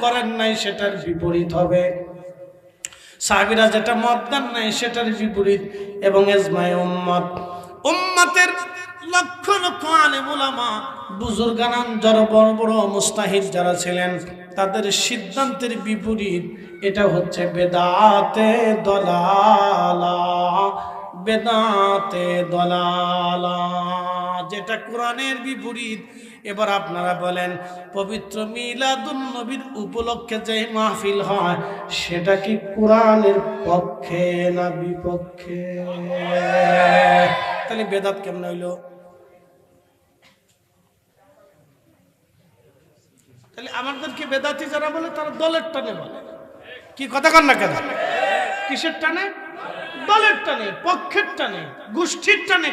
করেন নাই সেটার বিপরীত হবে, সাহাবীরা যেটা মত দেন নাই সেটার বিপরীত, এবং ইজমায়ে উম্মত, উম্মতের লক্ষ লক্ষ আলেম উলামা বুজুর্গানান যারা বড় বড় মুস্তাহিদ যারা ছিলেন, তাদের সিদ্ধান্তের বিপরীত। এটা হচ্ছে বেদাতে দলালা, বেদাতে দলালা, যেটা কোরআনের বিপরীত। এবার আপনারা বলেন, পবিত্র মিলাদুন নবীর উপলক্ষে যে মাহফিল হয়, সেটা কি কোরআনের পক্ষে না বিপক্ষে? তাহলে বেদাত কেমন হইল? তাহলে আমাদেরকে বেদাতি যারা বলে, তারা দলের টানে বলে। কি কথা কন না কেন? কিসের টানে? দলের টানে, পক্ষের টানে, গোষ্ঠীর টানে।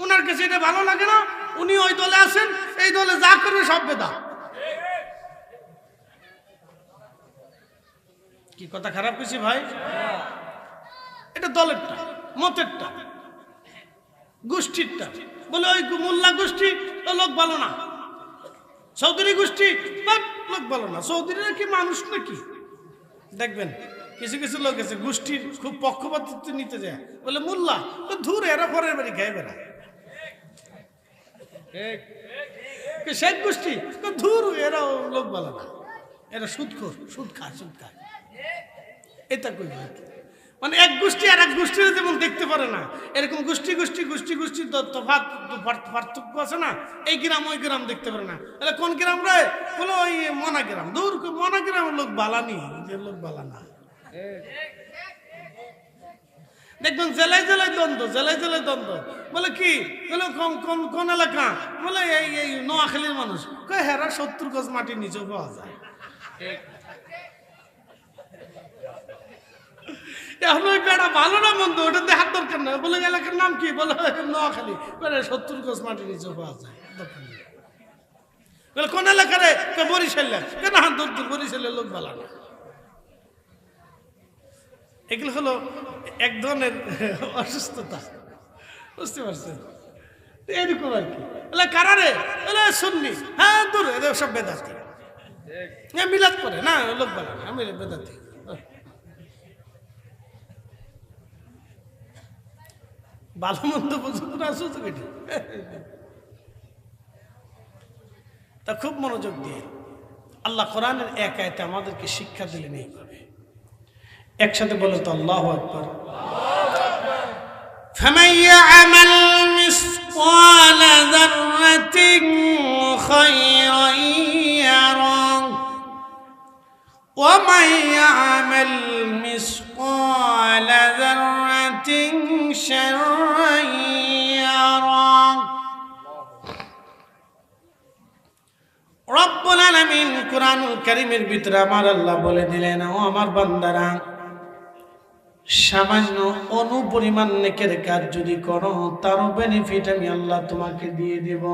উনার কাছে এটা ভালো লাগে না, উনি ওই দলে আছেন, এই দলে যা করবে সব বেদাত। কি কথা খারাপ কিছু ভাই? এটা দলেরটা, মতেরটা, গোষ্ঠীরটা। বলে ওই মোল্লা গোষ্ঠী ও লোক ভালো না, চৌধুরী গোষ্ঠী লোক ভালো না। চৌধুরীরা কি মানুষ নাকি? দেখবেন কিছু কিছু লোক আছে গোষ্ঠীর খুব পক্ষপাতিত্ব নিতে যায়, বলে মোল্লা তো ধুর, এরা পরের বাড়ি খেয়ে বেড়ায়। শেখ গোষ্ঠী তো ধুর, এরাও লোক ভালো না, এরা সুদখোর, সুদ খায়। এটা কই মানে এক গোষ্ঠী আর এক গোষ্ঠীর যেমন দেখতে পারে না, এরকম গোষ্ঠী গোষ্ঠী গোষ্ঠী গোষ্ঠী পার্থক্য আছে না। এই গ্রাম ওই গ্রাম দেখতে পারে না। তাহলে কোন গ্রাম রে? বলো ওই মনা গ্রাম। দূর মনা গ্রাম লোক বালানি, যে লোক বালা না। দেখবেন জেলায় জেলায় দ্বন্দ্ব, জেলায় জেলায় দ্বন্দ্ব। বলে কি? বলে কোন এলাকা? বলে এই নোয়াখালীর মানুষ। কয় হেরা 70 গজ মাটির নিচেও পাওয়া যায়। এখন ওই বেড়া ভালো না মন্দ ওটা দেখার দরকার নেই। বলে এলাকার নাম কি? বলে নোয়াখালী। বলে 70 গজ মাটির নিচেও পাওয়া যায়, দরকার নেই। বলে কোন এলাকারে? বরিশালে। কেন দূর বরিশালের লোক ভালো না। এগুলো হলো এক ধরনের অসুস্থতা, বুঝতে পারছেন? এরকম আর কি। বলে কারারে? বলে সুন্নি। হ্যাঁ দূর, এদের সব বেদাতি। মিলাদ করে না, লোক ভালো না, আমি বেদাতি। ভালো মন্দ বুঝুন না, সুযোগ এটি। তা খুব মনোযোগ দিয়ে আল্লাহ কোরআনের এক আয়াতে আমাদেরকে শিক্ষা দিলেন এইভাবে। একসাথে বলো তো আল্লাহু আকবার। ফামান ইয়া'মাল মিসকালা যাররাতিন খায়রান ইয়ারা ওয়া মান ইয়া'মাল মিসকালা যাররাতিন শাররান ইয়ারা। রব্বুল আলামিন কুরআনুল কারীমের ভিতরে আমার আল্লাহ বলে দিলেন, ও আমার বান্দারা, সামান্য অনুপরিমাণ নেকের কাজ যদি করো তারও বেনিফিট আমি আল্লাহ তোমাকে দিয়ে দেব।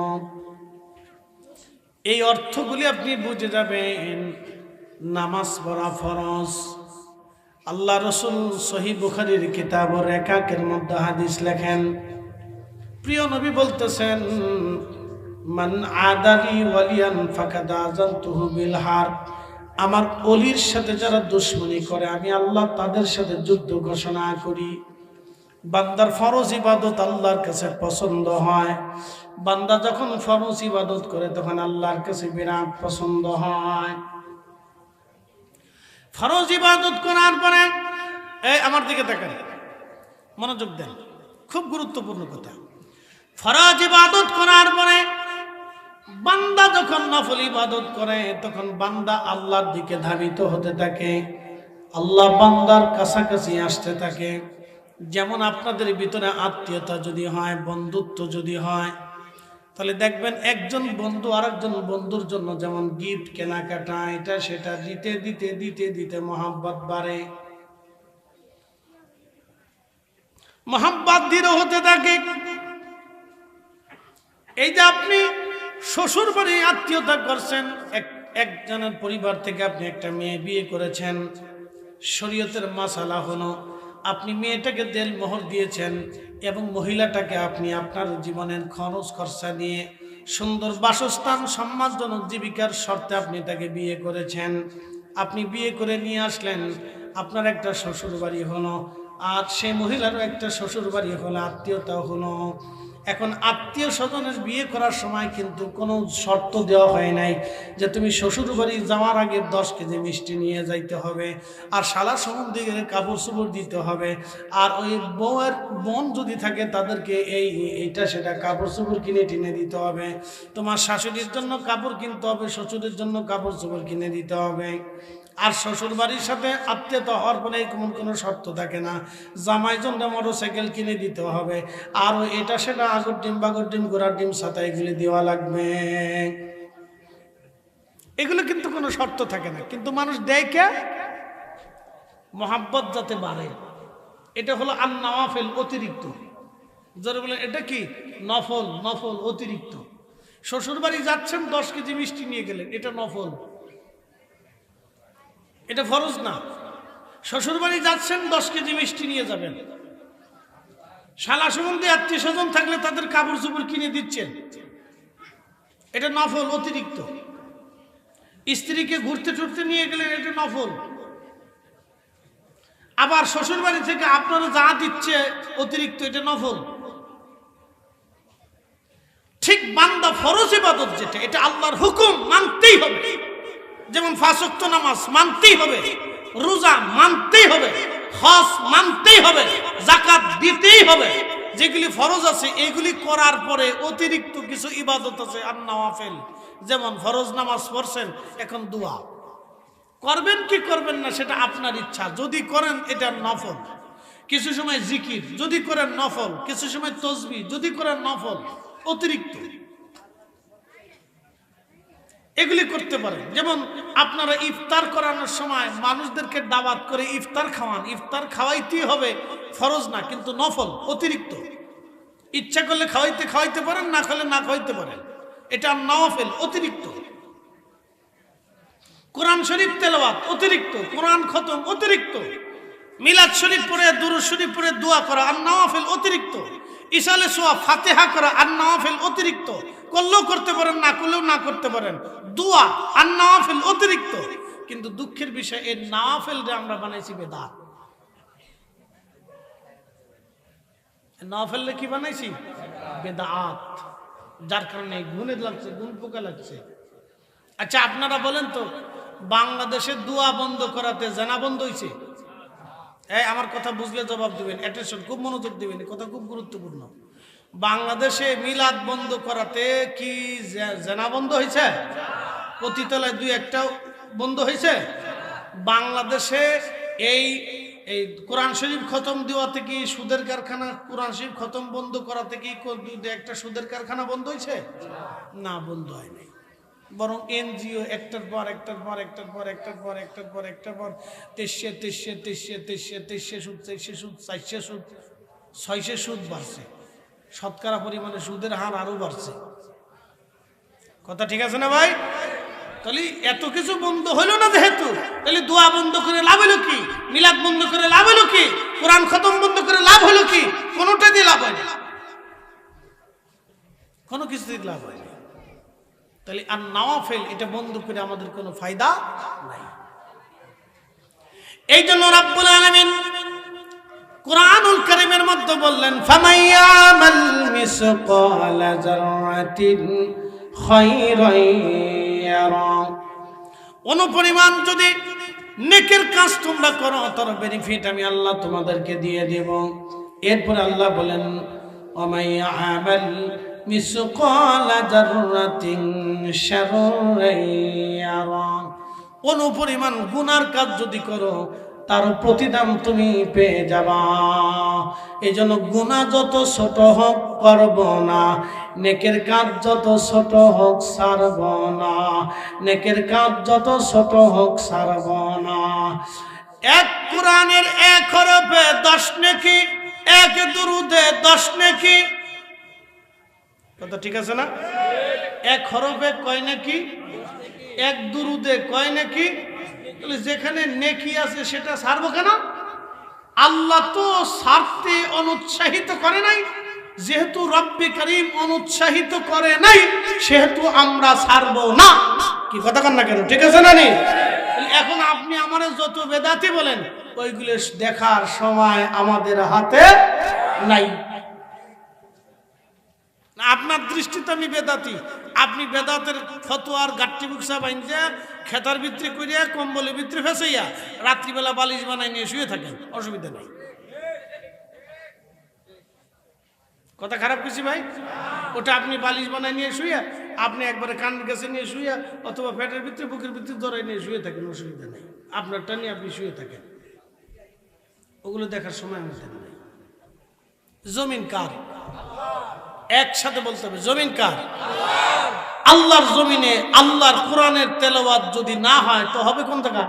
এই অর্থগুলি আপনি বুঝে যাবেন। নামাজ পড়া ফরজ। আল্লাহ রসুল সহিহ বুখারীর কিতাব রেকাকের মধ্যে হাদিস লেখেন, প্রিয় নবী বলতেছেন, মান আদালি ওয়ালিয়ান ফাকাদ আযানতুহু বিল হারব। আমার ওলির সাথে যারা দুশমনী করে আমি আল্লাহ তাদের সাথে যুদ্ধ ঘোষণা করি। বান্দার ফরজ ইবাদত আল্লাহর কাছে পছন্দ হয়। বান্দা যখন ফরজ ইবাদত করে তখন আল্লাহর কাছে বিরাট পছন্দ হয়। ফরজ ইবাদত করার পরে আমার দিকে তাকান, মনোযোগ দেন, খুব গুরুত্বপূর্ণ কথা। ফরজ ইবাদত করার পরে বান্দা যখন নফল ইবাদত করে তখন বান্দা আল্লাহর দিকে ধাবিত হতে থাকে, আল্লাহ বান্দার কাছাকাছি আসতে থাকে। যেমন আপনাদের ভিতরে আত্মীয়তা যদি হয়, বন্ধুত্ব যদি হয়, তাহলে দেখবেন একজন বন্ধু আরেকজন বন্ধুর জন্য যেমন গিফট কেনাকাটা এটা সেটা দিতে দিতে দিতে দিতে মহাব্বত বাড়ে, মহাব্বত দৃঢ় হতে থাকে। এই যে আপনি শ্বশুর বাড়ি আত্মীয়তা করছেন, একজনের পরিবার থেকে আপনি একটা মেয়ে বিয়ে করেছেন, শরীয়তের মাসালা হলো আপনি মেয়েটাকে দেল মোহর দিয়েছেন এবং মহিলাটাকে আপনি আপনার জীবনের খরচ খরচা নিয়ে সুন্দর বাসস্থান সম্মানজনক জীবিকার শর্তে আপনি তাকে বিয়ে করেছেন। আপনি বিয়ে করে নিয়ে আসলেন, আপনার একটা শ্বশুর বাড়ি হলো, আর সেই মহিলারও একটা শ্বশুর বাড়ি হলো, আত্মীয়তা হলো। এখন আত্মীয় স্বজনের বিয়ে করার সময় কিন্তু কোনো শর্ত দেওয়া হয় নাই যে তুমি শ্বশুর বাড়ি যাওয়ার আগে 10 কেজি মিষ্টি নিয়ে যাইতে হবে, আর শালা সম্বন্ধে কাপড় চোপড় দিতে হবে, আর ওই বউয়ের বোন যদি থাকে তাদেরকে এইটা সেটা কাপড় চোপড় কিনে টিনে দিতে হবে, তোমার শাশুড়ির জন্য কাপড় কিনতে হবে, শ্বশুরের জন্য কাপড় চোপড় কিনে দিতে হবে। আর শ্বশুর বাড়ির সাথে আত্মীয়তা হওয়ার পরে কোনো শর্ত থাকে না, জামাই জন্য মোটরসাইকেল কিনে দিতে হবে, আর এটা সেটা আগর ডিম বাগর ডিম গোড়ার ডিম ছাতা এগুলি দেওয়া লাগবে। এগুলো কিন্তু কোনো শর্ত থাকে না, কিন্তু মানুষ দেয় কে? মহাব্বত যাতে বাড়ে। এটা হলো আন নওয়াফিল, অতিরিক্ত। যারা বলেন এটা কি নফল, নফল অতিরিক্ত। শ্বশুর বাড়ি যাচ্ছেন 10 কেজি মিষ্টি নিয়ে গেলেন, এটা নফল, এটা ফরজ না। শ্বশুর বাড়ি যাচ্ছেন, 10 কেজি মিষ্টি নিয়ে যাবেন। শালা সম্বন্ধে আত্মীয় স্বজন থাকলে তাদের কাপড় চোপড় কিনে দিচ্ছেন, এটা নফল, অতিরিক্ত। স্ত্রীকে ঘুরতে টুরতে নিয়ে গেলেন, এটা নফল। আবার শ্বশুর বাড়ি থেকে আপনারা যা দিচ্ছে অতিরিক্ত, এটা নফল। ঠিক বান্দা ফরজ ইবাদত যেটা, এটা আল্লাহর হুকুম, মানতেই হবে। যেমন 5 ওয়াক্ত নামাজ মানতেই হবে, রোজা মানতেই হবে, হজ মানতেই হবে, যাকাত দিতেই হবে। যেগুলি ফরজ আছে এগুলি করার পরে অতিরিক্ত কিছু ইবাদত আছে আর নওয়াফিল। যেমন ফরজ নামাজ পড়ছেন, এখন দোয়া করবেন কি করবেন না সেটা আপনার ইচ্ছা। যদি করেন এটা নফল। কিছু সময় জিকির যদি করেন নফল, কিছু সময় তসবিহ যদি করেন নফল, অতিরিক্ত এগুলি করতে পারেন। যেমন আপনারা ইফতার করানোর সময় মানুষদেরকে দাওয়াত করে ইফতার খাওয়ান, ইফতার খাওয়াইতেই হবে, ফরজ না কিন্তু নফল, অতিরিক্ত। ইচ্ছা করলে খাওয়াইতে পারেন, না খেলে না খাওয়াইতে পারেন, এটা নওয়াফিল, অতিরিক্ত। কোরআন শরীফ তেলাওয়াত অতিরিক্ত, কোরআন খতম অতিরিক্ত, মিলাদ শরীফ পড়ে দুরূদ শরীফ পড়ে দোয়া করা আর নওয়াফিল অতিরিক্ত, ইসালে সোয়া ফাতিহা করা আর নওয়াফিল অতিরিক্ত। করলেও করতে পারেন, না করলেও না করতে পারেন, দোয়া আর নওয়াফিল অতিরিক্ত। কিন্তু দুঃখের বিষয় এই নওয়াফিলটা আমরা বানাইছি বেদাত। নওয়াফিল কি বানাইছি? বেদাত। যার কারণে গুণে লাগছে, গুণ পোকা লাগছে। আচ্ছা আপনারা বলেন তো, বাংলাদেশে দোয়া বন্ধ করাতে জানা বন্ধ হয়েছে? এই আমার কথা বুঝলে জবাব দিবেন, অ্যাটেনশন, খুব মনোযোগ দিবেন, কথা খুব গুরুত্বপূর্ণ। বাংলাদেশে মিলাদ বন্ধ করাতে কি জানা বন্ধ হয়েছে? পতিতলায় 2-1টা বন্ধ হয়েছে। বাংলাদেশে এই কোরআন শরীফ খতম দেওয়াতে কি সুদের কারখানা, কোরআন শরীফ খতম বন্ধ করাতে কি 2-1টা সুদের কারখানা বন্ধ হয়েছে? না, বন্ধ হয়নি। বরং এনজিও একটার পর একটার পর একটার পর একটার পর একটার পর একটার পর 2300 সুদ, 400 সুদ, 600 সুদ বাড়ছে। শতকরা পরিমাণে সুদের হার আরো বাড়ছে। কথা ঠিক আছে না ভাই? তাহলে এত কিছু বন্ধ হইলো না যেহেতু, তাহলে দোয়া বন্ধ করে লাভ হলো কি? মিলাদ বন্ধ করে লাভ হলো কি? কোরআন খতম বন্ধ করে লাভ হলো কি? কোনোটা দিয়ে লাভ হয় না, কোনো কিছু দিয়ে লাভ হয় না। তাহলে আর নওয়াফিল এটা বন্ধ করে আমাদের কোনো ফায়দা নাই। এই জন্য রাব্বুল আলামিন কুরআনুল কারীমের মধ্যে বললেন, ফামাইয়ামাল মিসকালা যাররাতিন খায়রান ইয়ারা। অনুপরিমাণ যদি নেকের কাজ তোমরা করো, তার বেনিফিট আমি আল্লাহ তোমাদেরকে দিয়ে দেব। এরপর আল্লাহ বলেন, ওমাইয়ামাল মিসকালা যাররাতিন শাররান ইয়ারা। অনুপরিমাণ গুনার কাজ যদি করো, তার প্রতিদান তুমি পেয়ে যাবা। এই জন্য গুনাহ যত ছোট হোক করব না, নেকের কাজ যত ছোট হোক ছাড়ব না, নেকের কাজ যত ছোট হোক ছাড়ব না। এক কোরআনের 1 হরফে 10 নেকি, 1 দুরুদে 10 নেকি। কথা ঠিক আছে না? 1 হরফে কয় নেকি, 1 দুরুদে কয় নেকি। যেখানে নেকি আছে সেটা ছাড়বো কেন? আল্লাহ তো ছাড়তে অনুৎসাহিত করে নাই। যেহেতু রব্বে কারীম অনুৎসাহিত করে নাই, সেহেতু আমরা ছাড়বো না। কি কথা কন না কেন? ঠিক আছে না? নি এখন আপনি আমারে যত বেদাতি বলেন, ওইগুলো দেখার সময় আমাদের হাতে নাই। আপনার দৃষ্টিতে আমি বেদাতি, আপনি বেদাতের ফতোয়ার গাট্টি বুকসা বাইন্দা খেতার ভিতরে করিয়া কম্বলের ভিতরে ফেসাইয়া রাত্রিবেলা বালিশ বানাই নিয়ে শুয়ে থাকেন, অসুবিধা নাই। কথা খারাপ কিছু ভাই? ওটা আপনি বালিশ বানাই নিয়ে শুয়ে, আপনি একবারে কানের কাছে নিয়ে শুয়ে, অথবা পেটের ভিতরে বুকের ভিতরে ধরে নিয়ে শুয়ে থাকেন, অসুবিধা নেই। আপনারটা নিয়ে আপনি শুয়ে থাকেন, ওগুলো দেখার সময় আমাদের নেই। জমিন কার? একসাথে বলতে হবে, জমিন কার? আল্লাহর জমিনে আল্লাহর কোরআনের তেলাওয়াত যদি না হয় তো হবে কোন জায়গা?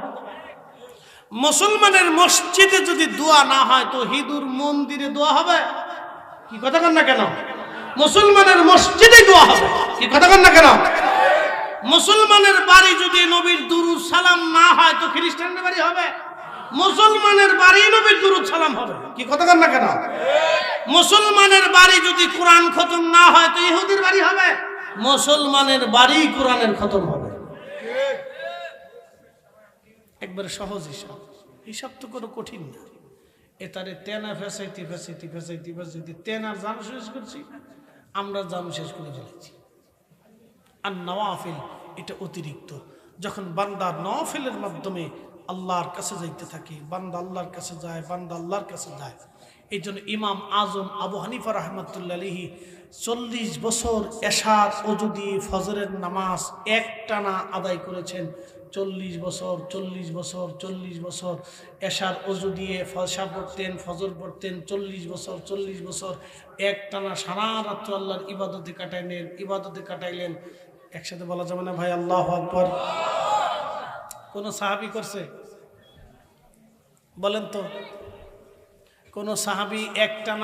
মুসলমানের মসজিদে যদি দোয়া না হয় তো হিন্দুর মন্দিরে দোয়া হবে? কি কথা কন না কেন? মুসলমানের মসজিদে দোয়া হবে। কি কথা কন না কেন? মুসলমানের বাড়ি যদি নবীর দুরূদ সালাম না হয় তো খ্রিস্টানদের বাড়ি হবে? মুসলমানের বাড়ি নবীর দুরূদ সালাম হবে। কি কথা কন না কেন? মুসলমানের বাড়ি যদি কোরআন খতম না হয় তো ইহুদির বাড়ি হবে? মুসলমানের বাড়ি কোরআনের খতম হবে। একবারে সহজ হিসাব, হিসাব তো কোনো কঠিন না। এটারে তেনা ফেসাইতে ফেসাইতে ফেসাইতে ফেসাইতে তেনার জাম শেষ করছি, আমরা জাম শেষ করে ফেলেছি। আর নওয়াফিল এটা অতিরিক্ত। যখন বান্দা নওয়াফিলের মাধ্যমে আল্লাহর কাছে যাইতে থাকে, বান্দা আল্লাহর কাছে যায়, বান্দা আল্লাহর কাছে যায়। এই জন্য ইমাম আজম আবু হানিফা রাহমাতুল্লাহ আলাইহি 40 বছর এশার ওযু দিয়ে ফজরের নামাজ একটানা আদায় করেছেন। 40 বছর 40 বছর 40 বছর এশার ওযু দিয়ে ফজর পড়তেন, ফজর পড়তেন। 40 বছর 40 বছর একটানা সারা রাত্র আল্লাহর ইবাদতে কাটাইলেন। একসাথে বলা যাবে না ভাই আল্লাহু আকবার? কোন সাহাবী করছে? বলেন তো, কোন সাহাবী একটানা